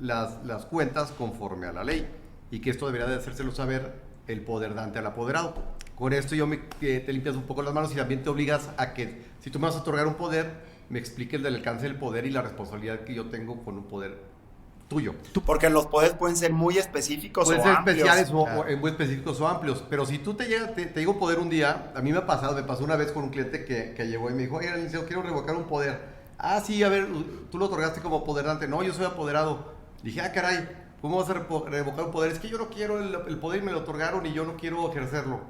las cuentas conforme a la ley. Y que esto deberá de hacérselo saber el poder dante al apoderado. Con esto te limpias un poco las manos y también te obligas a que, si tú me vas a otorgar un poder, me expliques del alcance del poder y la responsabilidad que yo tengo con un poder tuyo. Porque los poderes pueden ser muy específicos Pueden o ser amplios. especiales Claro. o muy específicos o amplios, pero si tú te digo poder un día, a mí me pasó una vez con un cliente que llegó y me dijo, oye, licenciado, quiero revocar un poder. Ah, sí, a ver, tú lo otorgaste como poderante. No, yo soy apoderado. Dije, ah, caray, ¿cómo vas a revocar un poder? Es que yo no quiero el poder y me lo otorgaron y yo no quiero ejercerlo.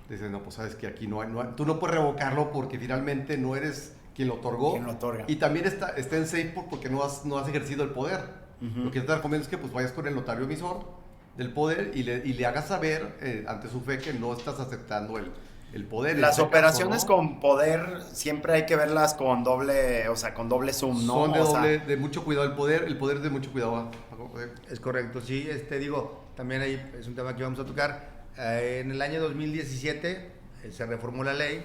Dice, no, pues sabes que aquí tú no puedes revocarlo porque finalmente no eres quien lo otorgó. Quien lo otorga. Y también está en safe porque no has ejercido el poder. Lo que te recomiendo es que pues vayas con el notario emisor del poder y le hagas saber ante su fe que no estás aceptando el poder. En Las este operaciones caso, ¿no? con poder siempre hay que verlas con doble, o sea, con doble zoom, ¿no? Son O sea, de mucho cuidado el poder es de mucho cuidado. Es correcto, sí, digo, también ahí es un tema que vamos a tocar. En el año 2017 se reformó la ley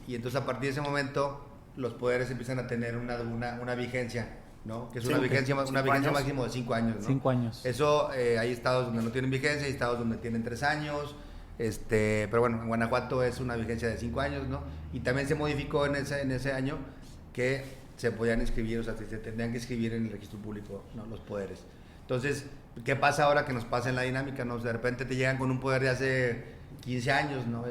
y entonces a partir de ese momento los poderes empiezan a tener una vigencia, ¿no? Que es una Sí, vigencia ¿5 máximo años? de 5 años, ¿no? 5 años. Eso, hay estados donde no tienen vigencia, hay estados donde tienen 3 años, pero bueno, en Guanajuato es una vigencia de 5 años, ¿no? Y también se modificó en ese año que se podían inscribir, o sea, se tendrían que inscribir en el registro público, ¿no? Los poderes. Entonces, ¿qué pasa ahora que nos pasa en la dinámica, no? De repente te llegan con un poder de hace 15 años, ¿no?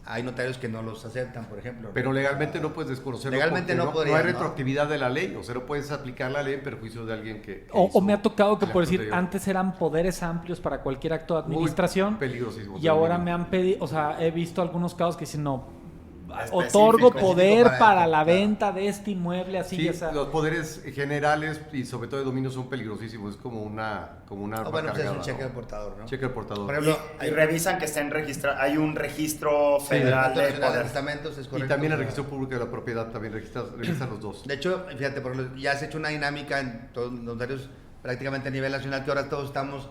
Hay notarios que no los aceptan, por ejemplo, ¿no? Pero legalmente no puedes desconocerlo. Legalmente porque no podrías, hay ¿no? retroactividad de la ley, o sea, no puedes aplicar la ley en perjuicio de alguien que O me ha tocado que, el por acto decir, anterior. antes eran poderes amplios para cualquier acto de Muy administración. peligrosísimo. Y ahora me han pedido, o sea, he visto algunos casos que dicen, no, Específico. otorgo poder Específico para para la esto, venta de este inmueble, así, Sí, o sea. los poderes generales y sobre todo de dominio son peligrosísimos, es como una Bueno, arma pues es un cargada, cheque ¿no? de portador, ¿no? Cheque de portador. Por ejemplo, y revisan que estén registrados. Hay un registro federal Acto de Nacional poder. Testamentos, es correcto. Y también el o sea, registro público de la propiedad también registra los dos. De hecho, fíjate, por ejemplo, ya se ha hecho una dinámica en todos los notarios prácticamente a nivel nacional, que ahora todos estamos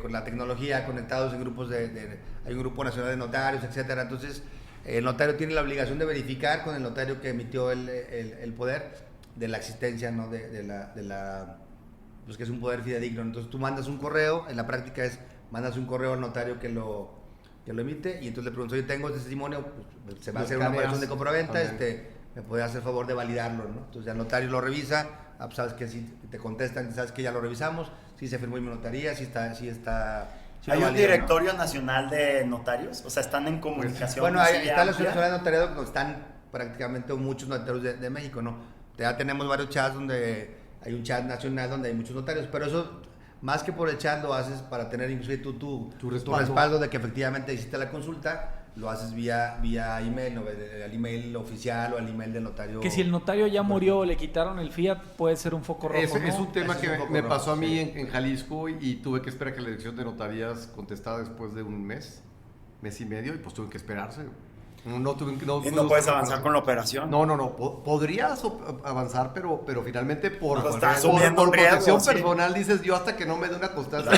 con la tecnología conectados en grupos hay un grupo nacional de notarios, etcétera. Entonces, el notario tiene la obligación de verificar con el notario que emitió el poder de la existencia, ¿no? Pues que es un poder fidedigno. Entonces tú mandas un correo, en la práctica mandas un correo al notario que lo emite y entonces le preguntas, oye, tengo este testimonio, pues, se va a Lo hacer una escaneas operación de compraventa, también. me puede hacer favor de validarlo, ¿no? Entonces el notario lo revisa, pues sabes que si te contestan, sabes que ya lo revisamos, si se firmó en mi notaría, si está sí ¿Hay un válido, ¿no? directorio nacional de notarios? O sea, están en comunicación. Bueno, así está la amplia? Asociación de Notariado, donde están prácticamente muchos notarios de México, ¿no? ya tenemos varios chats donde hay un chat nacional donde hay muchos notarios, pero eso, más que por el chat, lo haces para tener inclusive tu respaldo de que efectivamente hiciste la consulta, lo haces vía email, ¿no? Al email oficial o al email del notario. Que si el notario ya murió o le quitaron el fiat, puede ser un foco rojo, ¿no? Es un tema Ese que es un poco me rojo, pasó a mí sí. en Jalisco y tuve que esperar que la dirección de notarías contestara después de un mes y medio, y pues tuve que esperarse. No ¿Y no puedes avanzar con la operación? No. Podrías avanzar, pero finalmente por estás asumiendo un riesgo, protección sí. personal dices yo hasta que no me dé una constancia.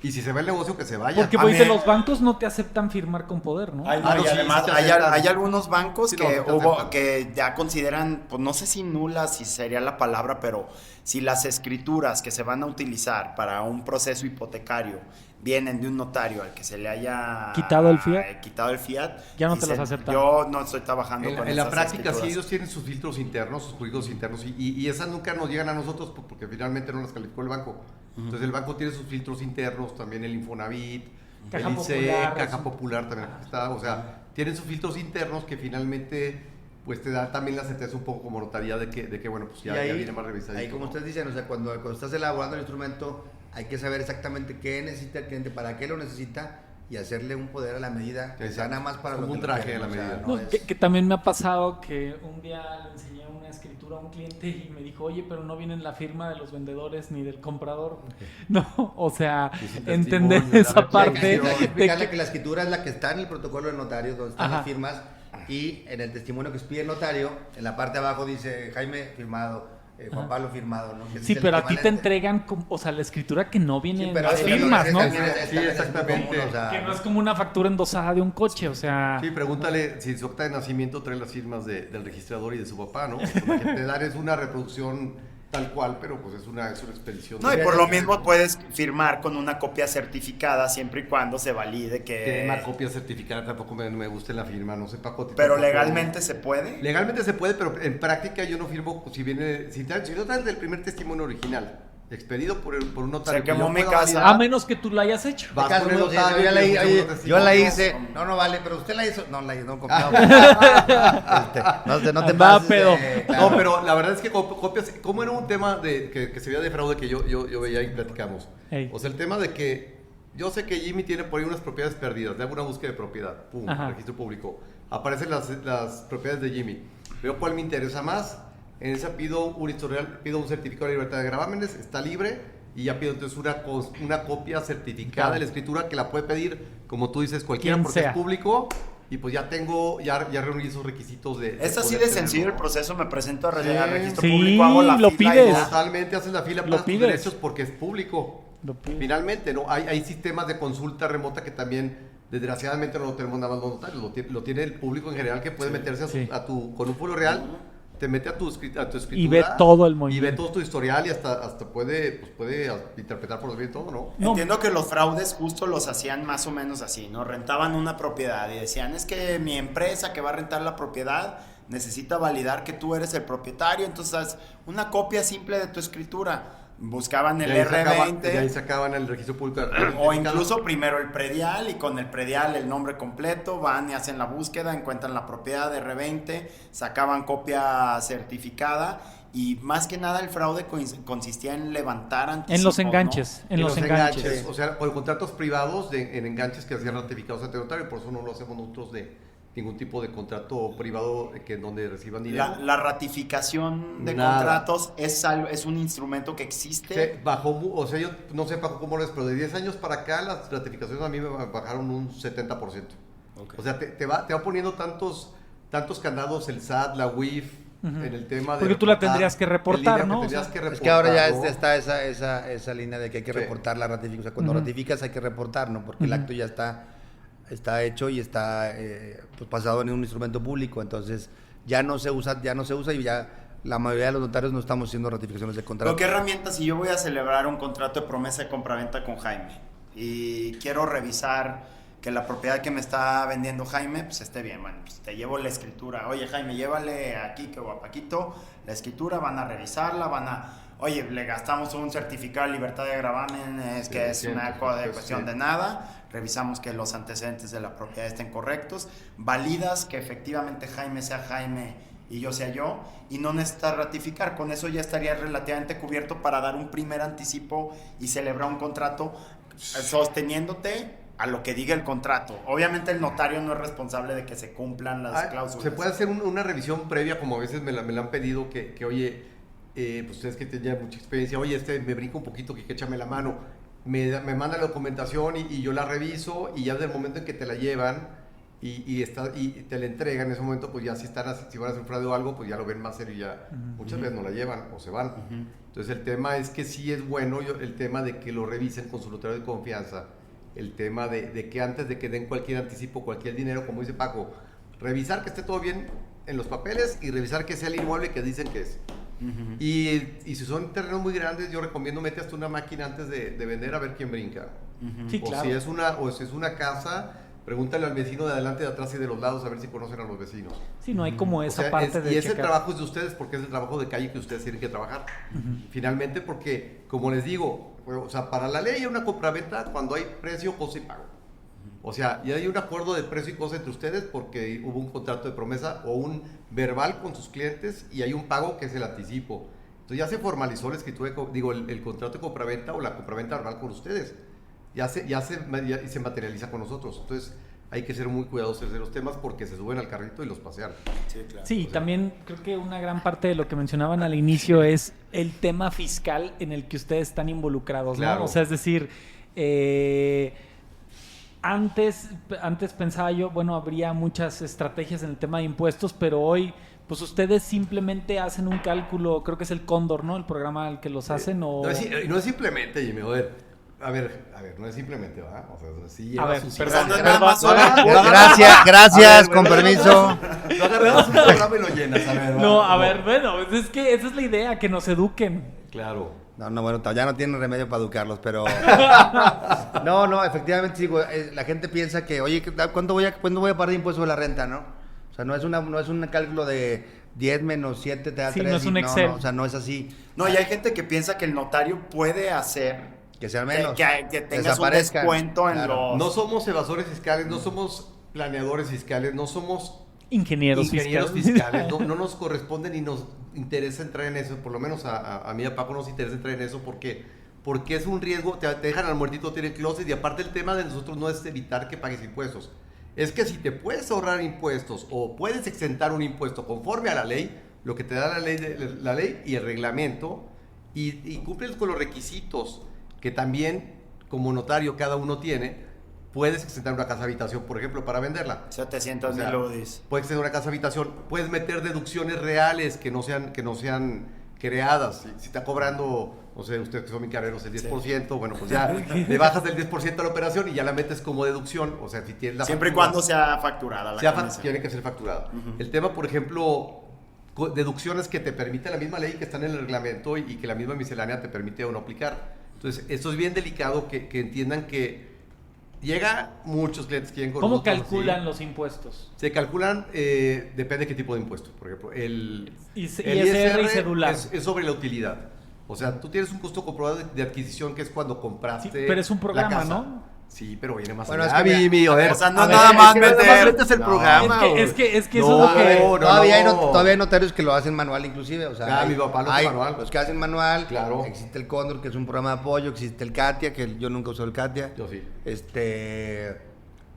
Y si se va el negocio, que se vaya. Porque A pues, mí- de los bancos no te aceptan firmar con poder, ¿no? Ay, no, Ah, no, y sí, además sí te hay aceptan. algunos bancos Sí, que no, sí te aceptan. que ya consideran, pues no sé si nulas, si sería la palabra, pero si las escrituras que se van a utilizar para un proceso hipotecario vienen de un notario al que se le haya ¿Quitado el fiat? quitado el fiat, Ya no te dicen, las aceptan. Yo no estoy trabajando con En la esas práctica sí, escrituras. ellos tienen sus filtros internos, sus jurídicos internos, y esas nunca nos llegan a nosotros porque finalmente no las calificó el banco. Entonces el banco tiene sus filtros internos, también el Infonavit, Caja el ICE, Popular, Caja sí. Popular también está, o sea, tienen sus filtros internos que finalmente pues te da también la certeza un poco como notaría de que bueno, pues ya viene más revisado. Ahí, como ustedes dicen, o sea, cuando estás elaborando el instrumento, hay que saber exactamente qué necesita el cliente, para qué lo necesita, y hacerle un poder a la medida que sea nada más para Como lo un que traje lo a la quieren, o sea, medida. no No, es- que también me ha pasado que un día le enseñé una escritura a un cliente y me dijo, oye, pero no viene la firma de los vendedores ni del comprador. No, o sea, Y sin entender testimonio, esa la Hay parte que de explicarle que- que la escritura es la que está en el protocolo del notario, donde están Ajá. las firmas, y en el testimonio que pide el notario, en la parte de abajo dice Jaime firmado, Juan Pablo firmado, ¿no? Que Sí, es el pero a ti te equivalente. entregan, o sea, la escritura que no viene Sí, en pero las eso también firmas, es- ¿no? también es- Sí, también es muy exactamente. común, o sea, Que no es como una factura endosada de un coche, o sea... Sí, pregúntale si su acta de nacimiento trae las firmas del registrador y de su papá, ¿no? Lo que te dan es una reproducción tal cual, pero pues es una expedición. No, y por lo mismo puedes firmar con una copia certificada siempre y cuando se valide Que una que... copia certificada tampoco me gusta en la firma, no sé, Paco. Pero tampoco. legalmente se puede. Legalmente se puede, pero en práctica yo no firmo si no traes del primer testimonio original, expedido por un notario. Se quemó que yo mi pueda casa. A validar, menos que tú la hayas hecho. vas Caso con el nuevo, sí, notario yo la y hice, el segundo oye, yo la testimonio. hice, no vale, pero usted la hizo, no la hizo, no confiamos. No te Andaba pases, pedo. claro. No, pero la verdad es que copias, como era un tema que se veía de fraude que yo veía y platicamos. Ey. O sea, el tema de que yo sé que Jimmy tiene por ahí unas propiedades perdidas, le hago una búsqueda de propiedad, pum, Ajá. registro público. Aparecen las propiedades de Jimmy. Veo cuál me interesa más. En esa pido un historial, pido un certificado de libertad de gravámenes, está libre, y ya pido entonces una copia certificada de la escritura que la puede pedir, como tú dices, cualquiera Quien porque sea. es público. Y pues ya reuní esos requisitos de... Es así poder de sencillo el tenerlo. proceso, me presento al Sí. registro Sí, público, hago la lo fila y pides. ya. Totalmente, haces la fila Lo para tus pides. derechos porque es público. Lo pides. Finalmente, ¿no? Hay sistemas de consulta remota que también, desgraciadamente, no lo tenemos nada más los notarios, lo tiene el público en general que puede meterse sí. con un folio real, te mete a tu escritura Y ve todo el y movimiento. ve todo tu historial y hasta puede interpretar por bien todo, ¿no? No. Entiendo que los fraudes justo los hacían más o menos así, ¿no? Rentaban una propiedad y decían, es que mi empresa que va a rentar la propiedad necesita validar que tú eres el propietario, entonces haz una copia simple de tu escritura. Buscaban el Y ahí R20 sacaban el registro público. o incluso primero el predial y con el predial el nombre completo, van y hacen la búsqueda, encuentran la propiedad de R20, sacaban copia certificada y más que nada el fraude consistía en levantar anticipos, En los ¿no? enganches, en los enganches. O sea, por contratos privados en enganches que hacían ratificados ante notario, por eso no lo hacemos nosotros de ningún tipo de contrato privado donde reciban dinero. La ratificación de Nada. contratos es un instrumento que existe. O sea, yo no sé Paco cómo lo es, pero de 10 años para acá las ratificaciones a mí me bajaron un 70%. Ok. O sea, te va poniendo tantos candados el SAT, la UIF, en el tema de... Porque tú la reportar, tendrías que el reportar, INE ¿no? tendrías O sea, que Es que ahora ya reportar, está ¿no? esa línea de que hay que Sí. reportar la ratificación. O sea, cuando ratificas hay que reportar, ¿no? Porque el acto ya está hecho y está pues pasado en un instrumento público. Entonces ya no se usa y ya la mayoría de los notarios no estamos haciendo ratificaciones de contrato. Pero qué herramienta si yo voy a celebrar un contrato de promesa de compraventa con Jaime y quiero revisar que la propiedad que me está vendiendo Jaime pues esté bien, bueno, pues te llevo la escritura. Oye Jaime, llévale a Kike o a Paquito la escritura, van a revisarla, oye, le gastamos un certificado de libertad de gravamen, es que es una cuestión de nada, revisamos que los antecedentes de la propiedad estén correctos, validas que efectivamente Jaime sea Jaime y yo sea yo, y no necesitas ratificar. Con eso ya estaría relativamente cubierto para dar un primer anticipo y celebrar un contrato sosteniéndote a lo que diga el contrato. Obviamente el notario no es responsable de que se cumplan las cláusulas. Se puede hacer una revisión previa, como a veces me la han pedido, que oye, pues ustedes que tienen mucha experiencia, oye, me brinca un poquito, que échame la mano. Me manda la documentación y yo la reviso, y ya desde el momento en que te la llevan y te la entregan, en ese momento, pues ya si van a hacer fraude o algo, pues ya lo ven más serio y ya muchas veces no la llevan o se van. Entonces el tema es que sí es bueno el tema de que lo revisen con su notario de confianza, el tema de que antes de que den cualquier anticipo, cualquier dinero, como dice Paco, revisar que esté todo bien en los papeles y revisar que sea el inmueble que dicen que es. Y si son terrenos muy grandes, yo recomiendo meter hasta una máquina antes de vender a ver quién brinca. Sí, claro. Si es una casa, pregúntale al vecino de adelante, de atrás y de los lados a ver si conocen a los vecinos. Sí, no hay como esa parte de y ese checar. trabajo es de ustedes, porque es el trabajo de calle que ustedes tienen que trabajar. Finalmente, porque, como les digo, o sea, para la ley hay una compraventa cuando hay precio, cosa y pago. O sea, y hay un acuerdo de precio y cosa entre ustedes porque hubo un contrato de promesa o un verbal con sus clientes y hay un pago que es el anticipo. Entonces ya se formalizó la escritura, el contrato de compraventa o la compraventa verbal con ustedes. Ya se materializa con nosotros. Entonces hay que ser muy cuidadosos de los temas porque se suben al carrito y los pasean. Sí, claro. Sí, también creo que una gran parte de lo que mencionaban al inicio es el tema fiscal en el que ustedes están involucrados, Claro. ¿no? O sea, es decir, antes pensaba yo, bueno, habría muchas estrategias en el tema de impuestos, pero hoy, pues ustedes simplemente hacen un cálculo, creo que es el Cóndor, ¿no? El programa al que los hacen, o... No es simplemente, Jimmy, a ver, no es simplemente, ¿verdad? O sea, sí lleva A ver, sus... perdón. Gracias, A ver, con bueno, permiso. Lo agarramos un programa y lo llenas, a ver. No, va, a ver, bueno, es que esa es la idea, que nos eduquen. Claro. No, bueno, ya no tienen remedio para educarlos, pero... No, efectivamente, digo, la gente piensa que, oye, ¿cuándo voy a pagar impuesto de la renta, no? O sea, no es un cálculo de 10 menos 7 te da Sí, 3. no es un Excel. O sea, no es así. No, y hay gente que piensa que el notario puede hacer Que sea menos. que tengas un Desaparezcan. descuento en Claro. los... No somos evasores fiscales, no somos planeadores fiscales, no somos Ingenieros fiscales. No nos corresponde ni nos interesa entrar en eso, por lo menos a mí y a Paco nos interesa entrar en eso porque es un riesgo, te dejan al muertito, tienen closet, y aparte el tema de nosotros no es evitar que pagues impuestos, es que si te puedes ahorrar impuestos o puedes exentar un impuesto conforme a la ley, lo que te da la ley y el reglamento, y cumples con los requisitos que también como notario cada uno tiene, puedes exentar una casa habitación, por ejemplo, para venderla. 700,000 UDIs. Puedes extender una casa habitación, puedes meter deducciones reales que no sean creadas. Si está cobrando, no sé, ustedes que son mi carreros, el 10%, bueno, pues ya le bajas del 10% a la operación y ya la metes como deducción. O sea, si tienes la Siempre y factura, cuando sea facturada la comisión. tiene que ser facturada. El tema, por ejemplo, deducciones que te permite la misma ley que están en el reglamento y que la misma miscelánea te permite o no aplicar. Entonces, esto es bien delicado que entiendan que llega muchos clientes que llegan con ¿Cómo nosotros calculan así. los impuestos? Se calculan, depende de qué tipo de impuesto. Por ejemplo, el ISR y cedular. es sobre la utilidad. O sea, tú tienes un costo comprobado de adquisición que es cuando compraste. Sí, pero es un programa, la casa. ¿no? Sí, pero viene más Bueno, allá. es que Mimi, a ver. O sea, no A es ver, nada más que nada meter- metes el No. programa. Es que eso No, es lo que... Todavía hay notorios que lo hacen manual inclusive, o sea, Mi papá lo hace hay manual. los que hacen manual, Claro. existe el Cóndor, que es un programa de apoyo, existe el Katia, que yo nunca uso el Katia. Yo sí.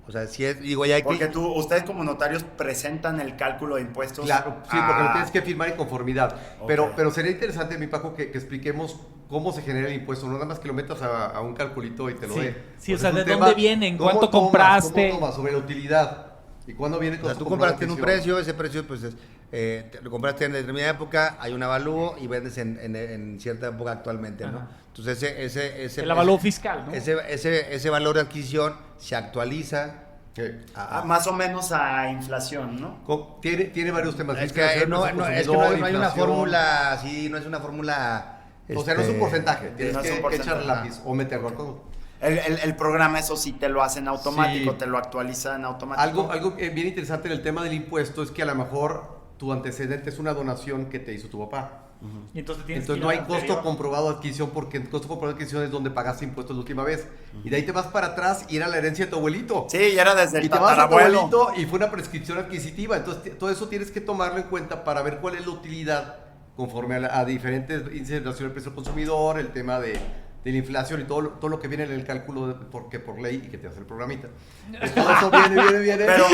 O sea, si es, digo, ya hay Porque que... ustedes como notarios presentan el cálculo de impuestos. Claro, sí, porque lo a- tienes que firmar en conformidad. Ok. Pero sería interesante, mi Paco, que expliquemos cómo se genera el impuesto. No nada más que lo metas a un calculito y te lo Sí. dé. Sí, Pues o sea, es un ¿de tema, dónde vienen? ¿cómo ¿Cuánto tomas? compraste? ¿Cómo tomas? Sobre la utilidad. ¿Y cuándo viene O con sea, su tú compraste en un comprobación? precio, ese precio pues lo compraste en determinada época, hay un avalúo y vendes en cierta época actualmente, ¿no? Ajá. Entonces ese El avalúo fiscal, ¿no? ese valor de adquisición se actualiza. más o menos a inflación, ¿no? Tiene varios temas. Es que Fiscalización, no precio hay consumidor, una inflación. fórmula así, no es una fórmula... O sea, no es un porcentaje. Tienes no es un que porcentaje. echar lápiz o meterlo al código. El programa, eso sí, te lo hacen automático, Sí. te lo actualizan automático. Algo bien interesante en el tema del impuesto es que a lo mejor tu antecedente es una donación que te hizo tu papá. Y entonces tienes Entonces que no ir hay al costo anterior. comprobado de adquisición, porque el costo comprobado de adquisición es donde pagaste impuestos la última vez. Y de ahí te vas para atrás y era la herencia de tu abuelito. Sí, y era desde Y el te vas a tu tatarabuelo. abuelito y fue una prescripción adquisitiva. Entonces todo eso tienes que tomarlo en cuenta para ver cuál es la utilidad conforme a diferentes índices de inflación del precio del consumidor, el tema de la inflación y todo lo que viene en el cálculo porque por ley y que te hace el programita. Pues todo eso viene. Pero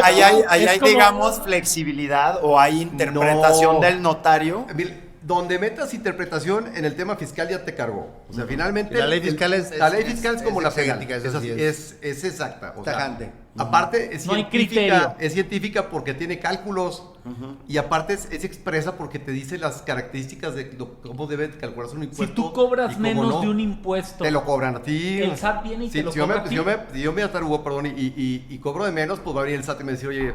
ahí hay, Es como- digamos, flexibilidad o hay interpretación No. del notario. Donde metas interpretación en el tema fiscal ya te cargó. O sea, finalmente... Y la ley fiscal es- la ley fiscal es como la penal. exegética, Es, eso sí es exacta. O sea, tajante. aparte, es No hay científica, criterio. es científica porque tiene cálculos. Y aparte es expresa porque te dice las características de cómo debe calcularse un Si impuesto. tú cobras y cómo menos no. de un impuesto, Te lo cobran a ti. el SAT viene y te lo si cobra a ti. si yo me atarugo, perdón, y cobro de menos, pues va a venir el SAT y me dice, oye,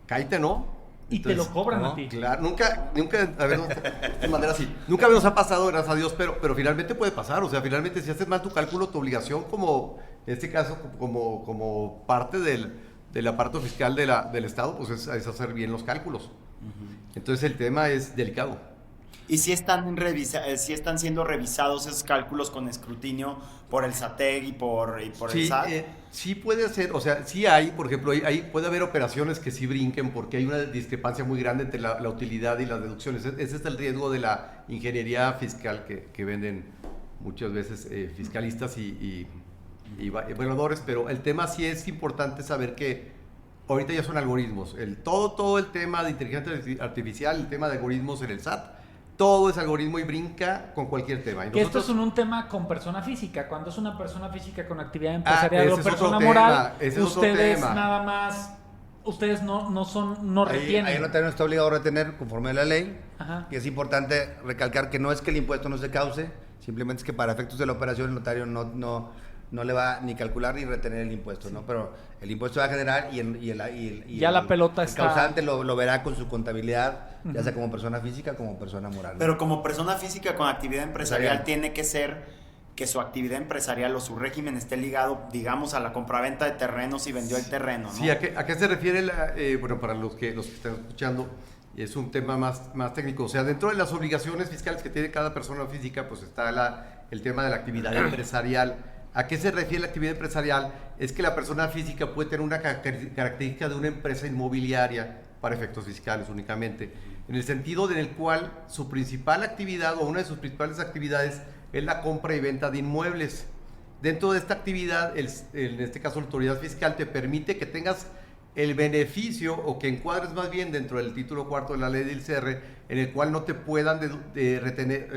cállate, ¿no? y te lo cobran ¿no? a ti. Claro, nunca, a ver, de manera así, nunca nos ha pasado, gracias a Dios, pero finalmente puede pasar, o sea, finalmente si haces mal tu cálculo, tu obligación como, en este caso, como parte del aparato fiscal del Estado, pues es hacer bien los cálculos. Entonces el tema es delicado. Y si están siendo revisados esos cálculos con escrutinio por el SATEG y por el Sí, SAT. sí puede ser, o sea, sí hay, por ejemplo, puede haber operaciones que sí brinquen porque hay una discrepancia muy grande entre la utilidad y las deducciones. Ese es el riesgo de la ingeniería fiscal que venden muchas veces fiscalistas y evaluadores, pero el tema sí es importante saber que ahorita ya son algoritmos. Todo el tema de inteligencia artificial, el tema de algoritmos en el SAT, todo es algoritmo y brinca con cualquier tema. Y Que esto es nosotros- un tema con persona física. Cuando es una persona física con actividad empresarial ese o es otro persona tema, moral, ese es otro ustedes tema. nada más, ustedes no Ahí retienen. el notario no está obligado a retener conforme a la ley. Ajá. Y es importante recalcar que no es que el impuesto no se cause, simplemente es que para efectos de la operación el notario no le va ni calcular ni retener el impuesto, ¿no? Pero el impuesto va a generar y Ya la pelota el está- causante lo verá con su contabilidad, ya sea como persona física como persona moral, ¿no? Pero como persona física con actividad empresarial Empresarial. tiene que ser que su actividad empresarial o su régimen esté ligado, digamos, a la compraventa de terrenos si vendió el terreno, ¿no? Sí, ¿a qué se refiere? Bueno, para los que están escuchando, es un tema más técnico. O sea, dentro de las obligaciones fiscales que tiene cada persona física, pues está el tema de la actividad empresarial. ¿A qué se refiere la actividad empresarial? Es que la persona física puede tener una característica de una empresa inmobiliaria para efectos fiscales únicamente, en el sentido en el cual su principal actividad o una de sus principales actividades es la compra y venta de inmuebles. Dentro de esta actividad, en este caso la autoridad fiscal te permite que tengas el beneficio o que encuadres más bien dentro del título cuarto de la ley del ICR, en el cual no te puedan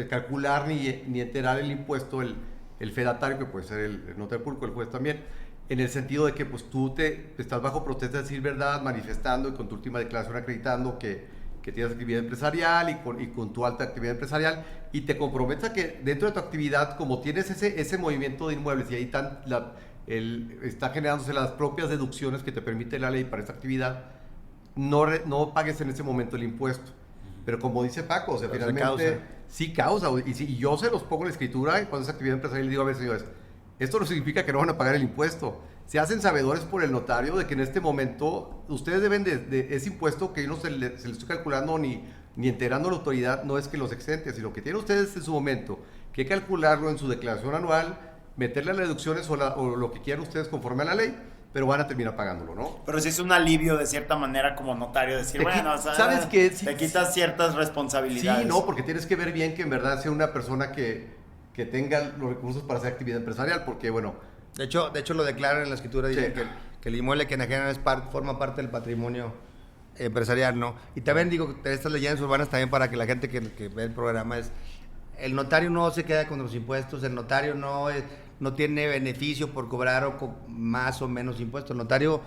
calcular ni enterar el impuesto, el fedatario, que puede ser el notario público, el juez también, en el sentido de que pues tú estás bajo protesta de decir verdad, manifestando y con tu última declaración acreditando que tienes actividad empresarial y con tu alta actividad empresarial, y te comprometes a que dentro de tu actividad, como tienes ese movimiento de inmuebles y ahí está generándose las propias deducciones que te permite la ley para esta actividad, no pagues en ese momento el impuesto. Pero como dice Paco, o sea, Pero finalmente sí causa. Y yo se los pongo en la escritura y cuando es actividad empresarial le digo, a ver, señores, esto no significa que no van a pagar el impuesto. Se hacen sabedores por el notario de que en este momento ustedes deben de ese impuesto que yo no se le estoy calculando ni enterando a la autoridad, no es que los exente, sino que tienen ustedes en su momento que calcularlo en su declaración anual, meterle las deducciones o lo que quieran ustedes conforme a la ley, pero van a terminar pagándolo, ¿no? Pero sí es un alivio de cierta manera como notario decir, bueno, o sea, ¿sabes qué? te quitas ciertas responsabilidades. Sí, no, porque tienes que ver bien que en verdad sea una persona que tenga los recursos para hacer actividad empresarial, porque bueno... De hecho lo declaran en la escritura, dicen Sí. que el inmueble que enajenan forma parte del patrimonio empresarial, ¿no? Y también digo, estas leyendas urbanas también para que la gente que ve el programa es, el notario no se queda con los impuestos, el notario no tiene beneficio por cobrar más o menos impuestos, el notario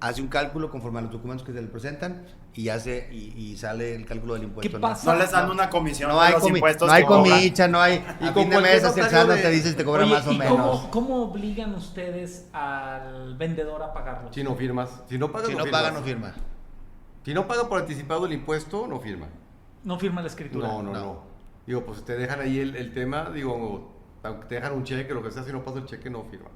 hace un cálculo conforme a los documentos que se le presentan y sale el cálculo del impuesto. ¿Qué ¿no? pasa? No les dan una comisión No de hay, los impuestos no hay que cobran. comicha, no hay... Y a con fin de cualquier mes el notario SAT no de- te dice si te cobra Oye, más o ¿y menos. cómo obligan ustedes al vendedor a pagarlo? Si no firmas, si no pagas, Si no firmas. paga, no firma. Si no paga por anticipado el impuesto, no firma. No firma la escritura. No. Digo, pues te dejan ahí el tema, digo, aunque te dejan un cheque, lo que sea, si no pasa el cheque, no firma.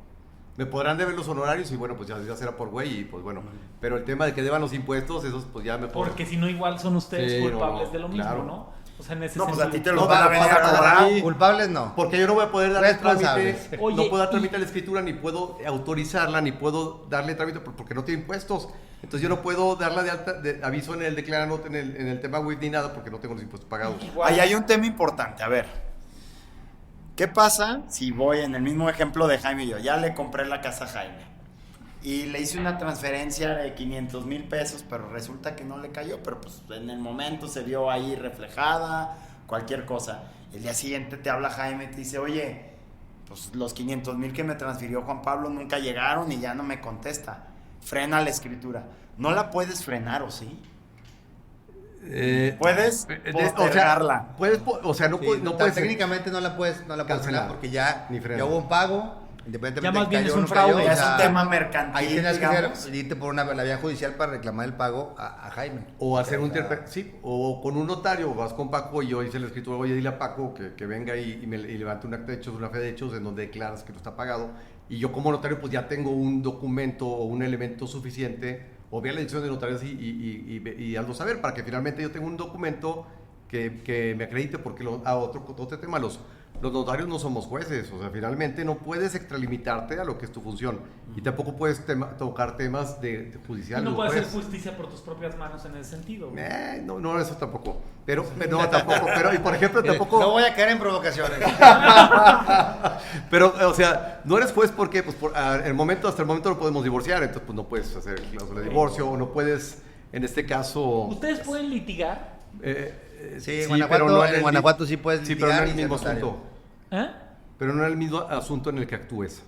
Me podrán deber los honorarios y bueno, pues ya será por güey y pues bueno. Pero el tema de que deban los impuestos, esos pues ya me puedo... Porque si no, igual son ustedes Sí, culpables no, de lo mismo, claro. ¿no? O sea, en ese No, pues sentido. a ti te los No, van a venir a para cobrar. mí- Culpables no. Porque yo no voy a poder darle Responsables. trámite, Oye, no puedo dar y- trámite a la escritura, ni puedo autorizarla, ni puedo darle trámite porque no tiene impuestos. Entonces yo no puedo darla de alta, de aviso en el declaranote, en el tema WIF ni nada, porque no tengo los impuestos pagados. Ahí hay un tema importante, a ver. ¿Qué pasa si voy en el mismo ejemplo de Jaime y yo? Ya le compré la casa a Jaime. Y le hice una transferencia de 500,000 pesos, pero resulta que no le cayó, pero pues en el momento se vio ahí reflejada, cualquier cosa. El día siguiente te habla Jaime y te dice, oye, pues los 500,000 que me transfirió Juan Pablo nunca llegaron y ya no me contesta. Frena la escritura. ¿No la puedes frenar o sí? Puedes postergarla. No puedes... técnicamente no la puedes Cancelar. cancelar porque ya Ni frenar. ya hubo un pago, independientemente Ya más de bien que es cayó o un no cayó, fraude. Ya o es un sea, tema mercantil, ahí tienes digamos. que irte por la vía judicial para reclamar el pago a Jaime. O hacer un sea, sí, o con un notario, vas con Paco y yo hice la escritura, oye, dile a Paco que venga y levante un acta de hechos, una fe de hechos en donde declaras que no está pagado. Y yo como notario pues ya tengo un documento o un elemento suficiente, o bien la dirección de notarios y hazlo saber, para que finalmente yo tenga un documento que me acredite, porque otro tema, los notarios no somos jueces, o sea, finalmente no puedes extralimitarte a lo que es tu función, y tampoco puedes tocar temas de judiciales. No puedes hacer justicia por tus propias manos en ese sentido. No, eso tampoco. Pero y por ejemplo, tampoco. No voy a caer en provocaciones. Pero, o sea, no eres juez porque, pues, hasta el momento no podemos divorciar, entonces, pues, no puedes hacer cláusula de divorcio, o no puedes, en este caso. ¿Ustedes pueden litigar? Sí, en pero no en Guanajuato sí puedes Sí, pero no litigar en el y ser mismo notario. asunto. ¿Eh? Pero no en el mismo asunto en el que actúes.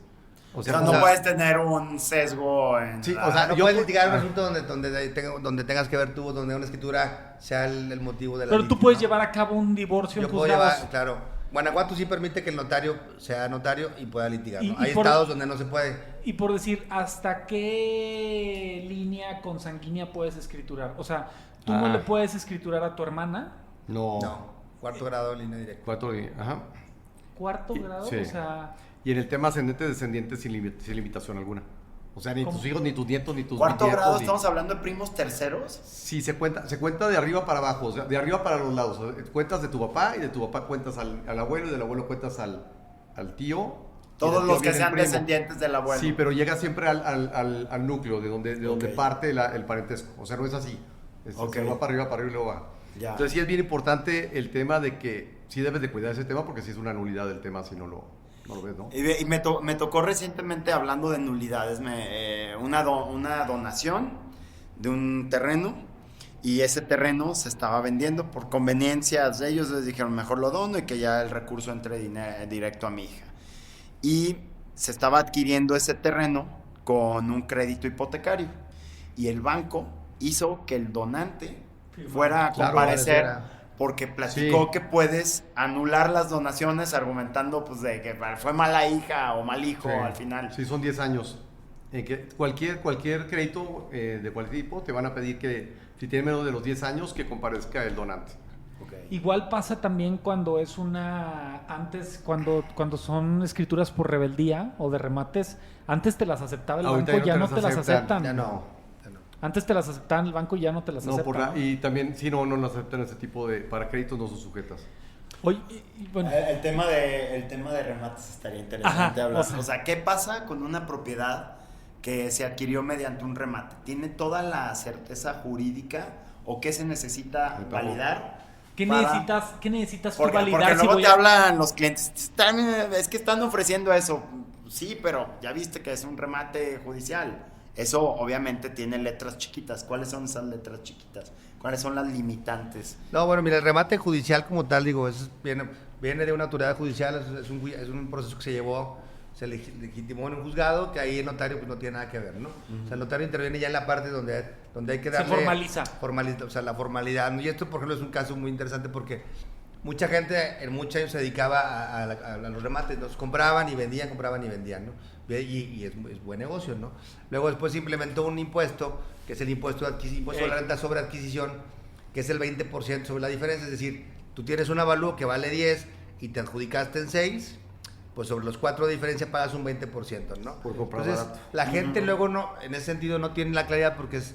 O sea, no puedes tener un sesgo en Sí, la- o sea, No yo puedes por- litigar un asunto donde tengas que ver tú, donde una escritura sea el motivo de la Pero tú litis, puedes ¿no? llevar a cabo un divorcio Yo en puedo juzgados. llevar, claro. Guanajuato sí permite que el notario sea notario y pueda litigar, ¿no? Y Hay por- estados donde no se puede. Y por decir, ¿hasta qué línea consanguínea puedes escriturar? O sea, ¿tú no le puedes escriturar a tu hermana? No. No, cuarto grado en línea directa. Ajá. ¿Cuarto grado? Sí. O sea, Y en el tema ascendente descendiente sin limitación alguna. O sea, ni ¿Cómo? tus hijos, ni tus nietos, ni tus Cuarto bisnietos, grado, ni- estamos hablando de primos terceros. Sí, se cuenta de arriba para abajo, o sea, de arriba para los lados. O sea, cuentas de tu papá y de tu papá cuentas al abuelo y del abuelo cuentas al tío. y Todos del tío los que viene el sean primo. descendientes del abuelo. Sí, pero llega siempre al núcleo de donde Ok. parte el parentesco. O sea, no es así. Ok. Se va para arriba y luego va. Ya. Entonces sí es bien importante el tema de que sí debes de cuidar ese tema porque sí es una nulidad del tema si no lo ves, ¿no? Y me tocó recientemente, hablando de nulidades, una donación de un terreno, y ese terreno se estaba vendiendo por conveniencias de ellos. Les dijeron, mejor lo dono y que ya el recurso entre directo a mi hija. Y se estaba adquiriendo ese terreno con un crédito hipotecario, y el banco hizo que el donante fuera a Claro, comparecer, era. porque platicó Sí. que puedes anular las donaciones argumentando pues de que fue mala hija o mal hijo Sí. al final. Sí, son 10 años. Que cualquier crédito de cualquier tipo te van a pedir que, si tiene menos de los 10 años, que comparezca el donante. igual pasa también cuando es cuando son escrituras por rebeldía o de remates, antes te las aceptaba el Ahorita banco, ya ya no no te te las las aceptan, aceptan. Ya no. Antes te las aceptaban el banco y ya no te las No, aceptan. ¿no? y también, sí, no aceptan ese tipo de, para créditos no son sujetas. Oye, bueno, El tema de remates estaría interesante Ajá, hablar. o sea. O sea, ¿qué pasa con una propiedad que se adquirió mediante un remate? ¿Tiene toda la certeza jurídica o qué se necesita El pago. validar? ¿qué para- necesitas tú Porque validar si luego voy te a- hablan los clientes, es que están ofreciendo eso. Sí, pero ya viste que es un remate judicial. Eso obviamente tiene letras chiquitas. ¿Cuáles son esas letras chiquitas? ¿Cuáles son las limitantes? No, bueno, mira, el remate judicial como tal, digo, viene de una autoridad judicial, es un proceso que se llevó, se legitimó en un juzgado, que ahí el notario pues no tiene nada que ver, ¿no? O sea, el notario interviene ya en la parte donde hay que Se darle... formaliza. O sea, la formalidad, ¿no? Y esto, por ejemplo, es un caso muy interesante porque mucha gente en muchos años se dedicaba a los remates, los compraban y vendían, ¿no? Y es buen negocio, ¿no? Luego después se implementó un impuesto, que es el impuesto de la renta sobre adquisición, que es el 20% sobre la diferencia, es decir, tú tienes un avalúo que vale 10 y te adjudicaste en 6, pues sobre los 4 de diferencia pagas un 20%, ¿no? Por comprar Entonces, barato. la gente luego no, en ese sentido no tiene la claridad porque es,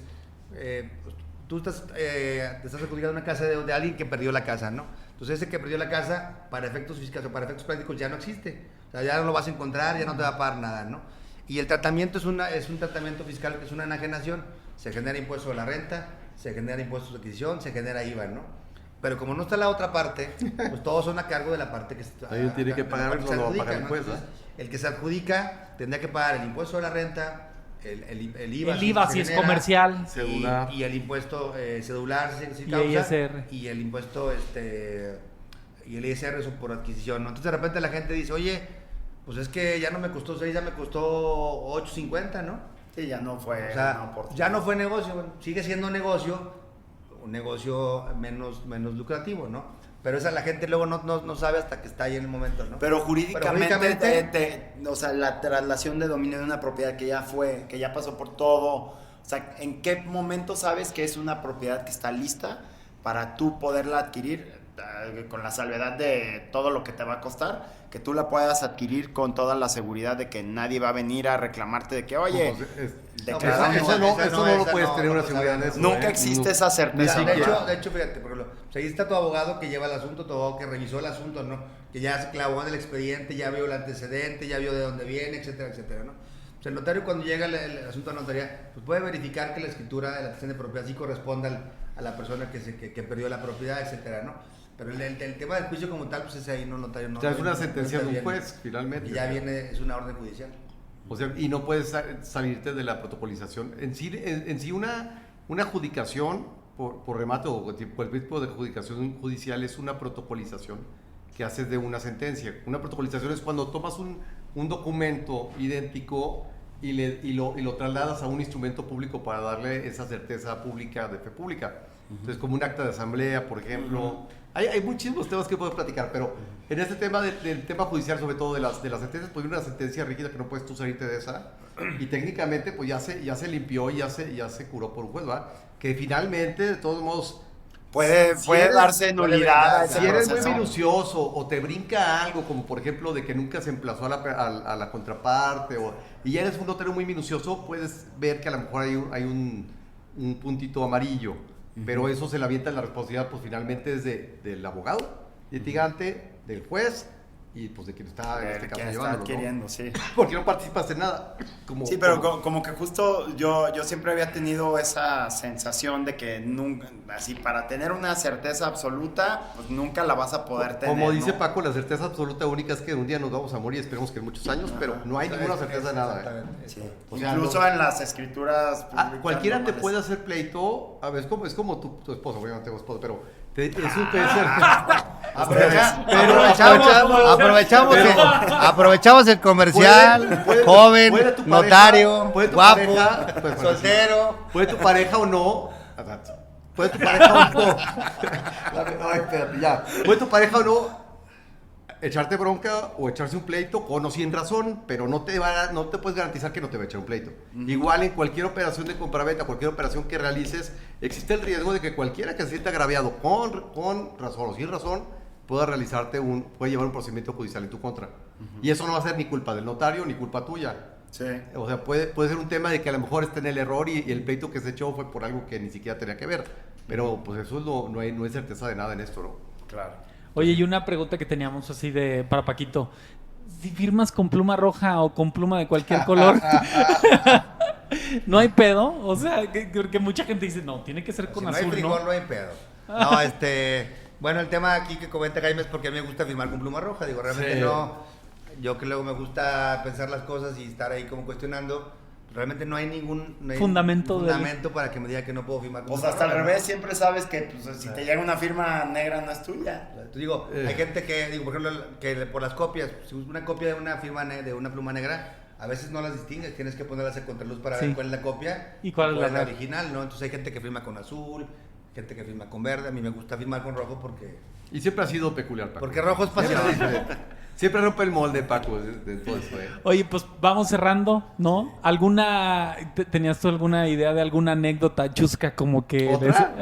pues, tú te estás adjudicando una casa de alguien que perdió la casa, ¿no? Entonces ese que perdió la casa, para efectos fiscales o para efectos prácticos ya no existe. O sea, ya no lo vas a encontrar, ya no te va a pagar nada, ¿no? Y el tratamiento es un tratamiento fiscal que es una enajenación. Se genera impuesto a la renta, se genera impuestos de adquisición, se genera IVA, ¿no? Pero como no está la otra parte, pues todos son a cargo de la parte que está. Alguien tiene que pagar, se no va a adjudica, pagar ¿no? impuestos. Entonces, el que se adjudica tendría que pagar el impuesto a la renta, el IVA, El IVA se si es genera, comercial. Cedular. y el impuesto cedular si Y causa, ISR. y el impuesto y el ISR eso por adquisición, ¿no? Entonces de repente la gente dice, oye, pues es que ya no me costó 6, ya me costó 8.50, ¿no? Sí, ya no fue O sea, una oportunidad. ya no fue negocio, bueno, sigue siendo un negocio menos lucrativo, ¿no? Pero esa la gente luego no sabe hasta que está ahí en el momento, ¿no? Pero jurídicamente, jurídicamente- o sea, la traslación de dominio de una propiedad que ya fue, que ya pasó por todo, o sea, ¿en qué momento sabes que es una propiedad que está lista para tú poderla adquirir con la salvedad de todo lo que te va a costar, que tú la puedas adquirir con toda la seguridad de que nadie va a venir a reclamarte de que, oye, declaramos- Eso no lo esa puedes no, tener una no seguridad sabes, de eso. nunca existe esa certeza. Ni siquiera. De hecho, fíjate, por ejemplo, pues ahí está tu abogado que lleva el asunto, tu abogado que revisó el asunto, ¿no? Que ya se clavó en el expediente, ya vio el antecedente, ya vio de dónde viene, etcétera, etcétera, ¿no? O sea, el notario cuando llega el asunto a notaría, pues puede verificar que la escritura de la adquisición de propiedad sí corresponda a la persona que perdió la propiedad, etcétera, ¿no? Pero el tema del juicio como tal, pues ese ahí no notario no. O sea, es una no sentencia de un interviene. juez, finalmente. Y ya viene, es una orden judicial. O sea, y no puedes salirte de la protocolización. En sí una adjudicación por remate o cualquier tipo de adjudicación judicial es una protocolización que haces de una sentencia. Una protocolización es cuando tomas un documento idéntico y lo trasladas a un instrumento público para darle esa certeza pública de fe pública. Entonces, como un acta de asamblea, por ejemplo. Hay muchísimos temas que puedo platicar, pero en este tema del tema judicial, sobre todo de las sentencias, pues hay una sentencia rígida que no puedes tú salirte de esa, y técnicamente pues ya se limpió y ya se curó por un juez, ¿verdad? Que finalmente, de todos modos, Puede eres- darse nulidad a ese si eres muy proceso. minucioso o te brinca algo, como por ejemplo de que nunca se emplazó a la contraparte, y ya eres un notario muy minucioso, puedes ver que a lo mejor hay un puntito amarillo, pero eso se le avienta la responsabilidad, pues finalmente es del abogado, litigante, del juez y pues de quien está en este caso Quien está llevándolo, adquiriendo, ¿no? sí. Porque no participas en nada. Sí, pero como que justo yo siempre había tenido esa sensación de que nunca, así para tener una certeza absoluta, pues nunca la vas a poder tener. Como dice ¿no? Paco, la certeza absoluta única es que un día nos vamos a morir, esperemos que en muchos años, pero no hay ninguna certeza de nada. Exactamente. Sí. O sea, Incluso en las escrituras públicas Cualquiera te normales. puede hacer pleito, a ver, es como tu esposo, bueno, no tengo esposo, pero es un Aprovechamos el comercial, joven, puede tu pareja- notario, puede tu guapo, pareja, pues, bueno, soltero. Puede tu pareja o no. Puede tu pareja o no. Ay, espérate, ya. Puede tu pareja o no echarte bronca o echarse un pleito con o sin razón, pero no te puedes garantizar que no te va a echar un pleito. Igual en cualquier operación de compraventa, cualquier operación que realices, existe el riesgo de que cualquiera que se sienta agraviado con razón o sin razón puede llevar un procedimiento judicial en tu contra. Y eso no va a ser ni culpa del notario ni culpa tuya. Sí. O sea, puede ser un tema de que a lo mejor está en el error y el pleito que se echó fue por algo que ni siquiera tenía que ver. Pero pues eso no hay certeza de nada en esto, ¿no? Claro. Oye, y una pregunta que teníamos así para Paquito. Si firmas con pluma roja o con pluma de cualquier color, ¿no hay pedo? O sea, que mucha gente dice, no, tiene que ser con Si no hay azul, frijol, ¿no? no hay pedo. No, bueno, el tema aquí que comenta Jaime es porque a mí me gusta firmar con pluma roja. Digo, realmente Sí. no. Yo que luego me gusta pensar las cosas y estar ahí como cuestionando. Realmente no hay ningún Fundamento para que me diga que no puedo firmar con Pues pluma hasta al roja, ¿no? revés, siempre sabes que pues, si te llega una firma negra no es tuya. Te digo, hay gente que, por ejemplo, que por las copias, si una copia de una firma de una pluma negra, a veces no las distingues, tienes que ponerlas en contraluz para Sí. ver cuál es la copia ¿Y cuál es la original, ¿no? Entonces hay gente que firma con azul, gente que firma con verde, a mí me gusta firmar con rojo porque Y siempre ha sido peculiar, Paco. rojo es pasión. Siempre rompe el molde, Paco, de todo eso, Oye, pues vamos cerrando, ¿no? ¿Tenías tú alguna idea de alguna anécdota chusca como que... ¿Otra?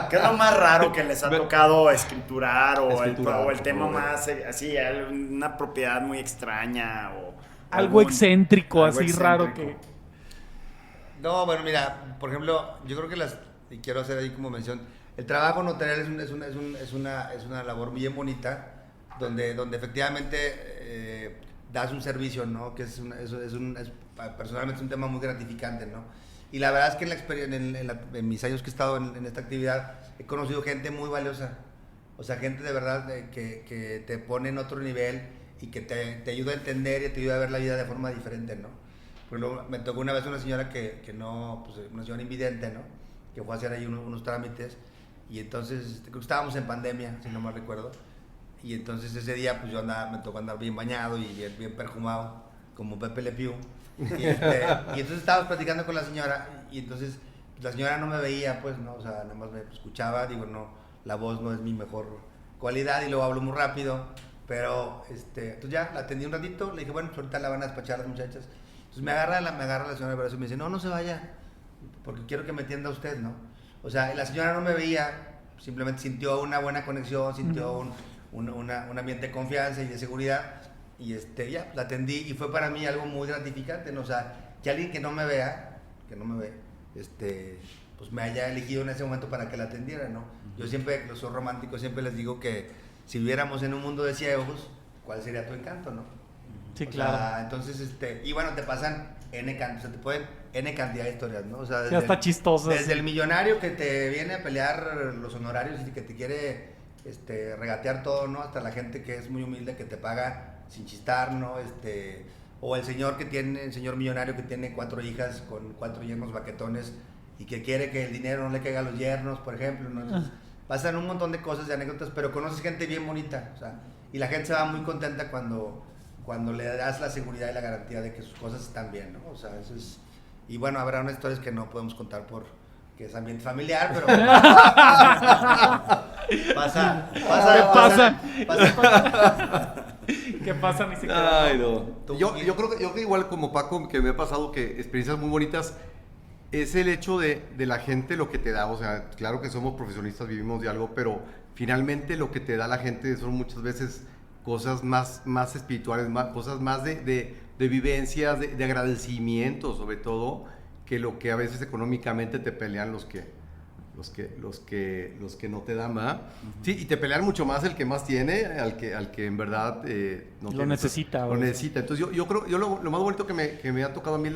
¿Qué es lo más raro que les ha tocado escriturar o el tema o- más así, una propiedad muy extraña o Algo excéntrico, algo así raro que... excéntrico? No, bueno, mira, por ejemplo, yo creo que y quiero hacer ahí como mención, el trabajo notarial es una labor bien bonita, donde efectivamente das un servicio, ¿no? Que personalmente es un tema muy gratificante, ¿no? Y la verdad es que en mis años que he estado en esta actividad, he conocido gente muy valiosa, o sea, gente de verdad que te pone en otro nivel y que te ayuda a entender y te ayuda a ver la vida de forma diferente, ¿no? Por ejemplo, me tocó una vez una señora que no, pues una señora invidente, ¿no? Que fue a hacer ahí unos trámites y entonces creo que estábamos en pandemia, si no mal recuerdo, y entonces ese día pues me tocó andar bien bañado y bien perfumado, como Pepe Le Pew, y entonces estábamos platicando con la señora y entonces la señora no me veía, pues, ¿no? O sea, nada más me escuchaba, digo, no, la voz no es mi mejor cualidad y luego hablo muy rápido, pero entonces ya la atendí un ratito, le dije, bueno, pues ahorita la van a despachar las muchachas. Entonces me agarra la señora de brazo y me dice, no se vaya, porque quiero que me atienda usted, ¿no? O sea, la señora no me veía, simplemente sintió una buena conexión, sintió un ambiente de confianza y de seguridad, y ya, la atendí, y fue para mí algo muy gratificante, ¿no? O sea, que alguien que no me ve, pues me haya elegido en ese momento para que la atendiera, ¿no? Yo siempre, los soy románticos, siempre les digo que si viviéramos en un mundo de ciegos, ¿cuál sería tu encanto, no? Sí, O claro. sea, entonces, y bueno, te pasan N cantidad de historias, ¿no? O sea, Ya está chistoso. desde el millonario que te viene a pelear los honorarios y que te quiere regatear todo, ¿no? Hasta la gente que es muy humilde que te paga sin chistar, ¿no? O el señor millonario que tiene 4 hijas con 4 yernos baquetones y que quiere que el dinero no le caiga a los yernos, por ejemplo, ¿no? Entonces, pasan un montón de cosas, de anécdotas, pero conoces gente bien bonita, o sea, y la gente se va muy contenta cuando le das la seguridad y la garantía de que sus cosas están bien, ¿no? O sea, eso es... Y bueno, habrá unas historias que no podemos contar que es ambiente familiar, pero... pasa. ¿Qué pasa? Ni siquiera. Ay, no. Yo creo que igual como Paco, que me ha pasado que experiencias muy bonitas, es el hecho de la gente lo que te da. O sea, claro que somos profesionistas, vivimos de algo, pero finalmente lo que te da la gente son muchas veces cosas más espirituales, cosas más de vivencias, de agradecimiento sobre todo, que lo que a veces económicamente te pelean los que no te dan más. Sí, y te pelean mucho más el que más tiene, al que en verdad no lo necesita. Lo necesita. Entonces yo creo, lo más bonito que me ha tocado a mí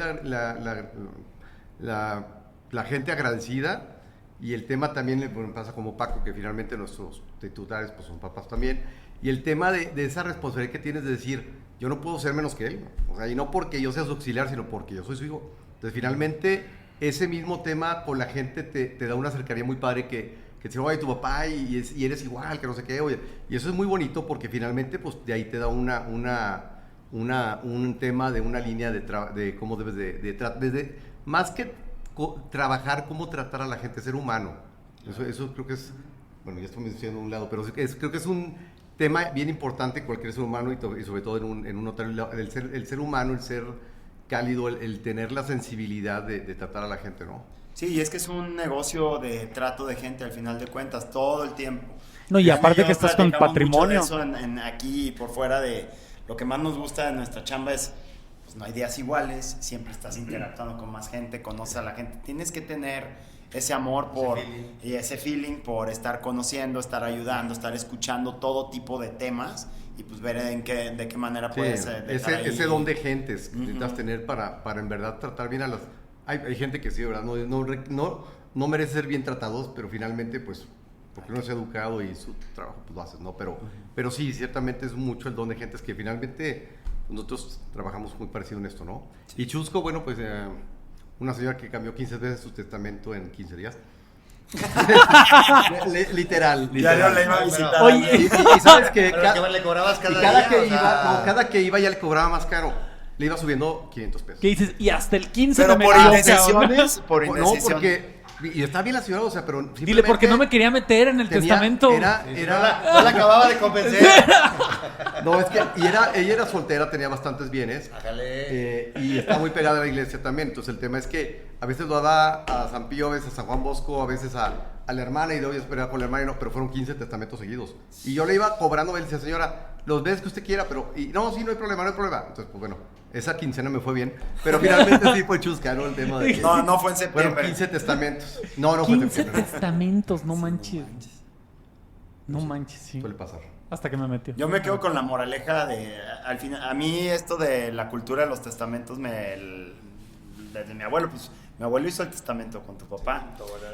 la gente agradecida, y el tema también pasa como Paco, que finalmente nuestros titulares pues son papás también, y el tema de esa responsabilidad que tienes de decir, yo no puedo ser menos que él, o sea, y no porque yo sea su auxiliar, sino porque yo soy su hijo. Entonces finalmente ese mismo tema con la gente te da una cercanía muy padre, que te dice, oye, tu papá y eres igual, que no sé qué, oye, y eso es muy bonito porque finalmente pues de ahí te da un tema de una línea de cómo debes desde más que trabajar, cómo tratar a la gente, ser humano. Eso creo que es, bueno, ya estoy diciendo un lado, pero creo que es un tema bien importante en cualquier ser humano, y sobre todo en un notario, el ser humano, el ser cálido, el tener la sensibilidad de tratar a la gente, ¿no? Sí, y es que es un negocio de trato de gente al final de cuentas, todo el tiempo. No, y aparte Yo que estás con platicamos patrimonio. mucho de eso aquí y por fuera de lo que más nos gusta de nuestra chamba es, pues no hay días iguales, siempre estás interactuando con más gente, conoces a la gente, tienes que tener ese amor y ese feeling por estar conociendo, estar ayudando, estar escuchando todo tipo de temas y pues ver de qué manera puedes ese don de gentes que intentas tener para en verdad tratar bien a las... Hay gente que sí, de verdad, no merece ser bien tratados, pero finalmente pues porque uno es educado y su trabajo pues lo haces, ¿no? Pero sí, ciertamente es mucho el don de gentes que finalmente nosotros trabajamos muy parecido en esto, ¿no? Sí. Y Chusco, bueno, pues una señora que cambió 15 veces su testamento en 15 días. literal. Ya no le iba a visitar. Oye, y sabes que le cobrabas cada día, cada que iba ya le cobraba más caro. Le iba subiendo 500 pesos. ¿Qué dices? Y hasta el 15 pero me por dio, indecisiones, por No, indecisión. porque Y está bien la señora, o sea, pero Dile, simplemente porque no me quería meter en el testamento. No la acababa de convencer. No, es que ella era soltera, tenía bastantes bienes. Hágale. Y está muy pegada a la iglesia también. Entonces el tema es que a veces lo daba a San Pío, a veces a San Juan Bosco, a veces a la hermana y luego esperaba con la hermana y no, pero fueron 15 testamentos seguidos. Y yo le iba cobrando, me decía, señora, los ves que usted quiera, pero... Y, no, sí, no hay problema. Entonces, pues bueno, esa quincena me fue bien. Pero finalmente sí fue chusca, ¿no? El tema de que No fue en septiembre. fueron 15 testamentos. No fue 15 septiembre. testamentos, no manches. No manches, sí. Suele pasar. Hasta que me metió. Yo me quedo con la moraleja de, al final, a mí esto de la cultura de los testamentos desde mi abuelo, pues mi abuelo hizo el testamento con tu papá.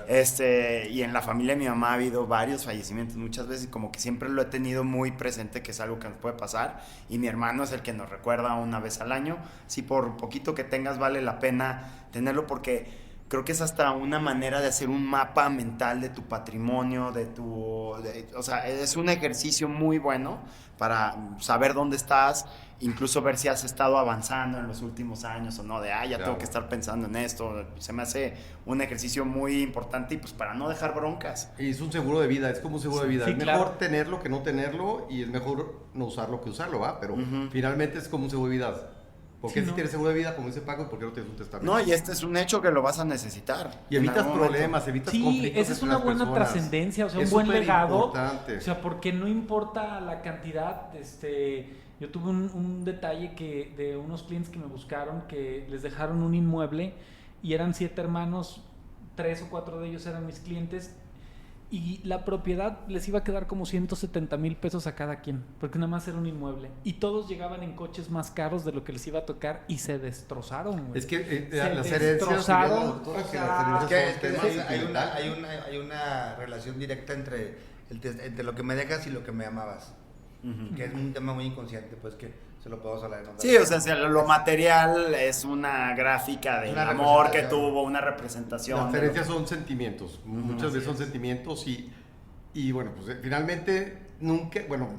Y en la familia de mi mamá ha habido varios fallecimientos muchas veces y como que siempre lo he tenido muy presente que es algo que nos puede pasar y mi hermano es el que nos recuerda una vez al año. Si por poquito que tengas vale la pena tenerlo porque creo que es hasta una manera de hacer un mapa mental de tu patrimonio, o sea, es un ejercicio muy bueno para saber dónde estás, incluso ver si has estado avanzando en los últimos años o no, ya tengo que estar pensando en esto. Se me hace un ejercicio muy importante y pues para no dejar broncas. Y es un seguro de vida, es como un seguro de vida. Sí, es claro. mejor tenerlo que no tenerlo y es mejor no usarlo que usarlo, ¿va? Pero finalmente es como un seguro de vida. ¿Por qué Sí, si ¿no? tienes seguro de vida, como dice Paco, por qué no tienes un testamento? No, y este es un hecho que lo vas a necesitar. Y en evitas algún momento. problemas, evitas Sí, conflictos esa es entre una las buena personas. trascendencia, o sea, un Es buen súper legado. importante. O sea, porque no importa la cantidad, yo tuve un detalle de unos clientes que me buscaron que les dejaron un inmueble y eran 7 hermanos, 3 o 4 de ellos eran mis clientes y la propiedad les iba a quedar como 170,000 pesos a cada quien, porque nada más era un inmueble y todos llegaban en coches más caros de lo que les iba a tocar y se destrozaron, güey. Es que Se las herencias, destrozaron, diría la doctora, que las o sea, herencias son temas Hay una relación directa entre lo que me dejas y lo que me amabas. Que es un tema muy inconsciente, pues que se lo podemos hablar en otra Sí, o sea, si lo material es una gráfica del Una amor que representación. tuvo, una representación. Las de herencias son sentimientos, muchas veces son sentimientos y bueno, pues finalmente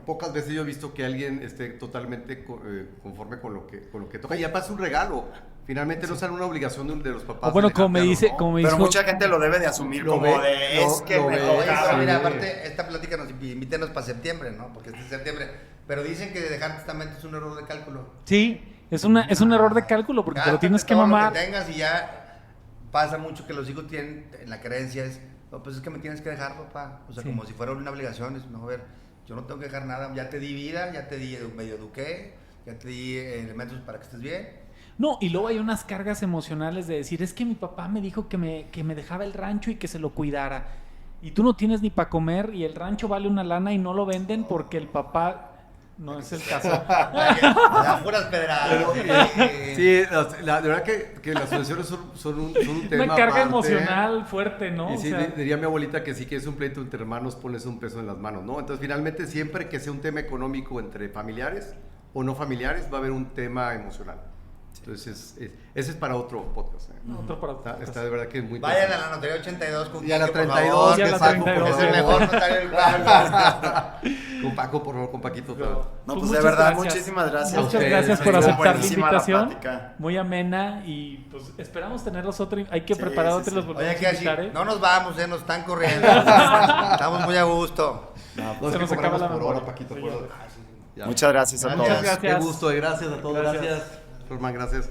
pocas veces yo he visto que alguien esté totalmente conforme con lo que toca y ya pasa un regalo. Finalmente no sale una obligación de los papás. O bueno, de como me dejarlo, dice, ¿no? como me Pero dijo, mucha gente lo debe de asumir Lo como ve, de es que lo me ve, Oye, toca. pero mira, Sí. aparte, esta plática invítenos para septiembre, ¿no? Porque este es septiembre. Pero dicen que dejar testamento es un error de cálculo. sí, es un error de cálculo porque te lo Gástate tienes que todo lo mamar. que tengas y ya pasa mucho que los hijos tienen, la creencia es, no, pues es que me tienes que dejar, papá. O sea, Sí. como si fuera una obligación. Es, no, a ver, yo no tengo que dejar nada. Ya te di vida, ya te di medio eduqué, ya te di elementos para que estés bien. No, y luego hay unas cargas emocionales de decir, es que mi papá me dijo que me dejaba el rancho y que se lo cuidara. Y tú no tienes ni para comer y el rancho vale una lana y no lo venden porque el papá... No es el caso. Las puras pedradas. Sí, la verdad que las sucesiones son un tema Una carga aparte. emocional fuerte, ¿no? Y O sí, sea, diría mi abuelita que si quieres un pleito entre hermanos, pones un peso en las manos, ¿no? Entonces, finalmente, siempre que sea un tema económico entre familiares o no familiares, va a haber un tema emocional. Entonces, ese es para otro podcast. otro para otro. Está de verdad que es muy Vayan a interesante. la notaría 82 con Y a la Quique, por 32, favor, Y a que la Paco, 32. es el por mejor favor. notario del pueblo. Con Paco, por favor, con Paquito. No, pues de muchas verdad, gracias. muchísimas gracias. A Muchas ustedes. gracias por Estuvo aceptar la buenísima invitación. plática. Muy amena y pues esperamos tenerlos otro. Hay que Sí, preparar sí, otros sí. los Oye, volvemos que a así, invitar, ¿eh? no nos vamos, nos están corriendo. Estamos muy a gusto. No, es Se que nos acaba cobramos la por memoria. hora, Paquito. Sí, por ya. hora. Ya. Muchas gracias a Gracias. todos. Gracias. Qué gusto, gracias a todos. Gracias. Gracias, Germán, gracias.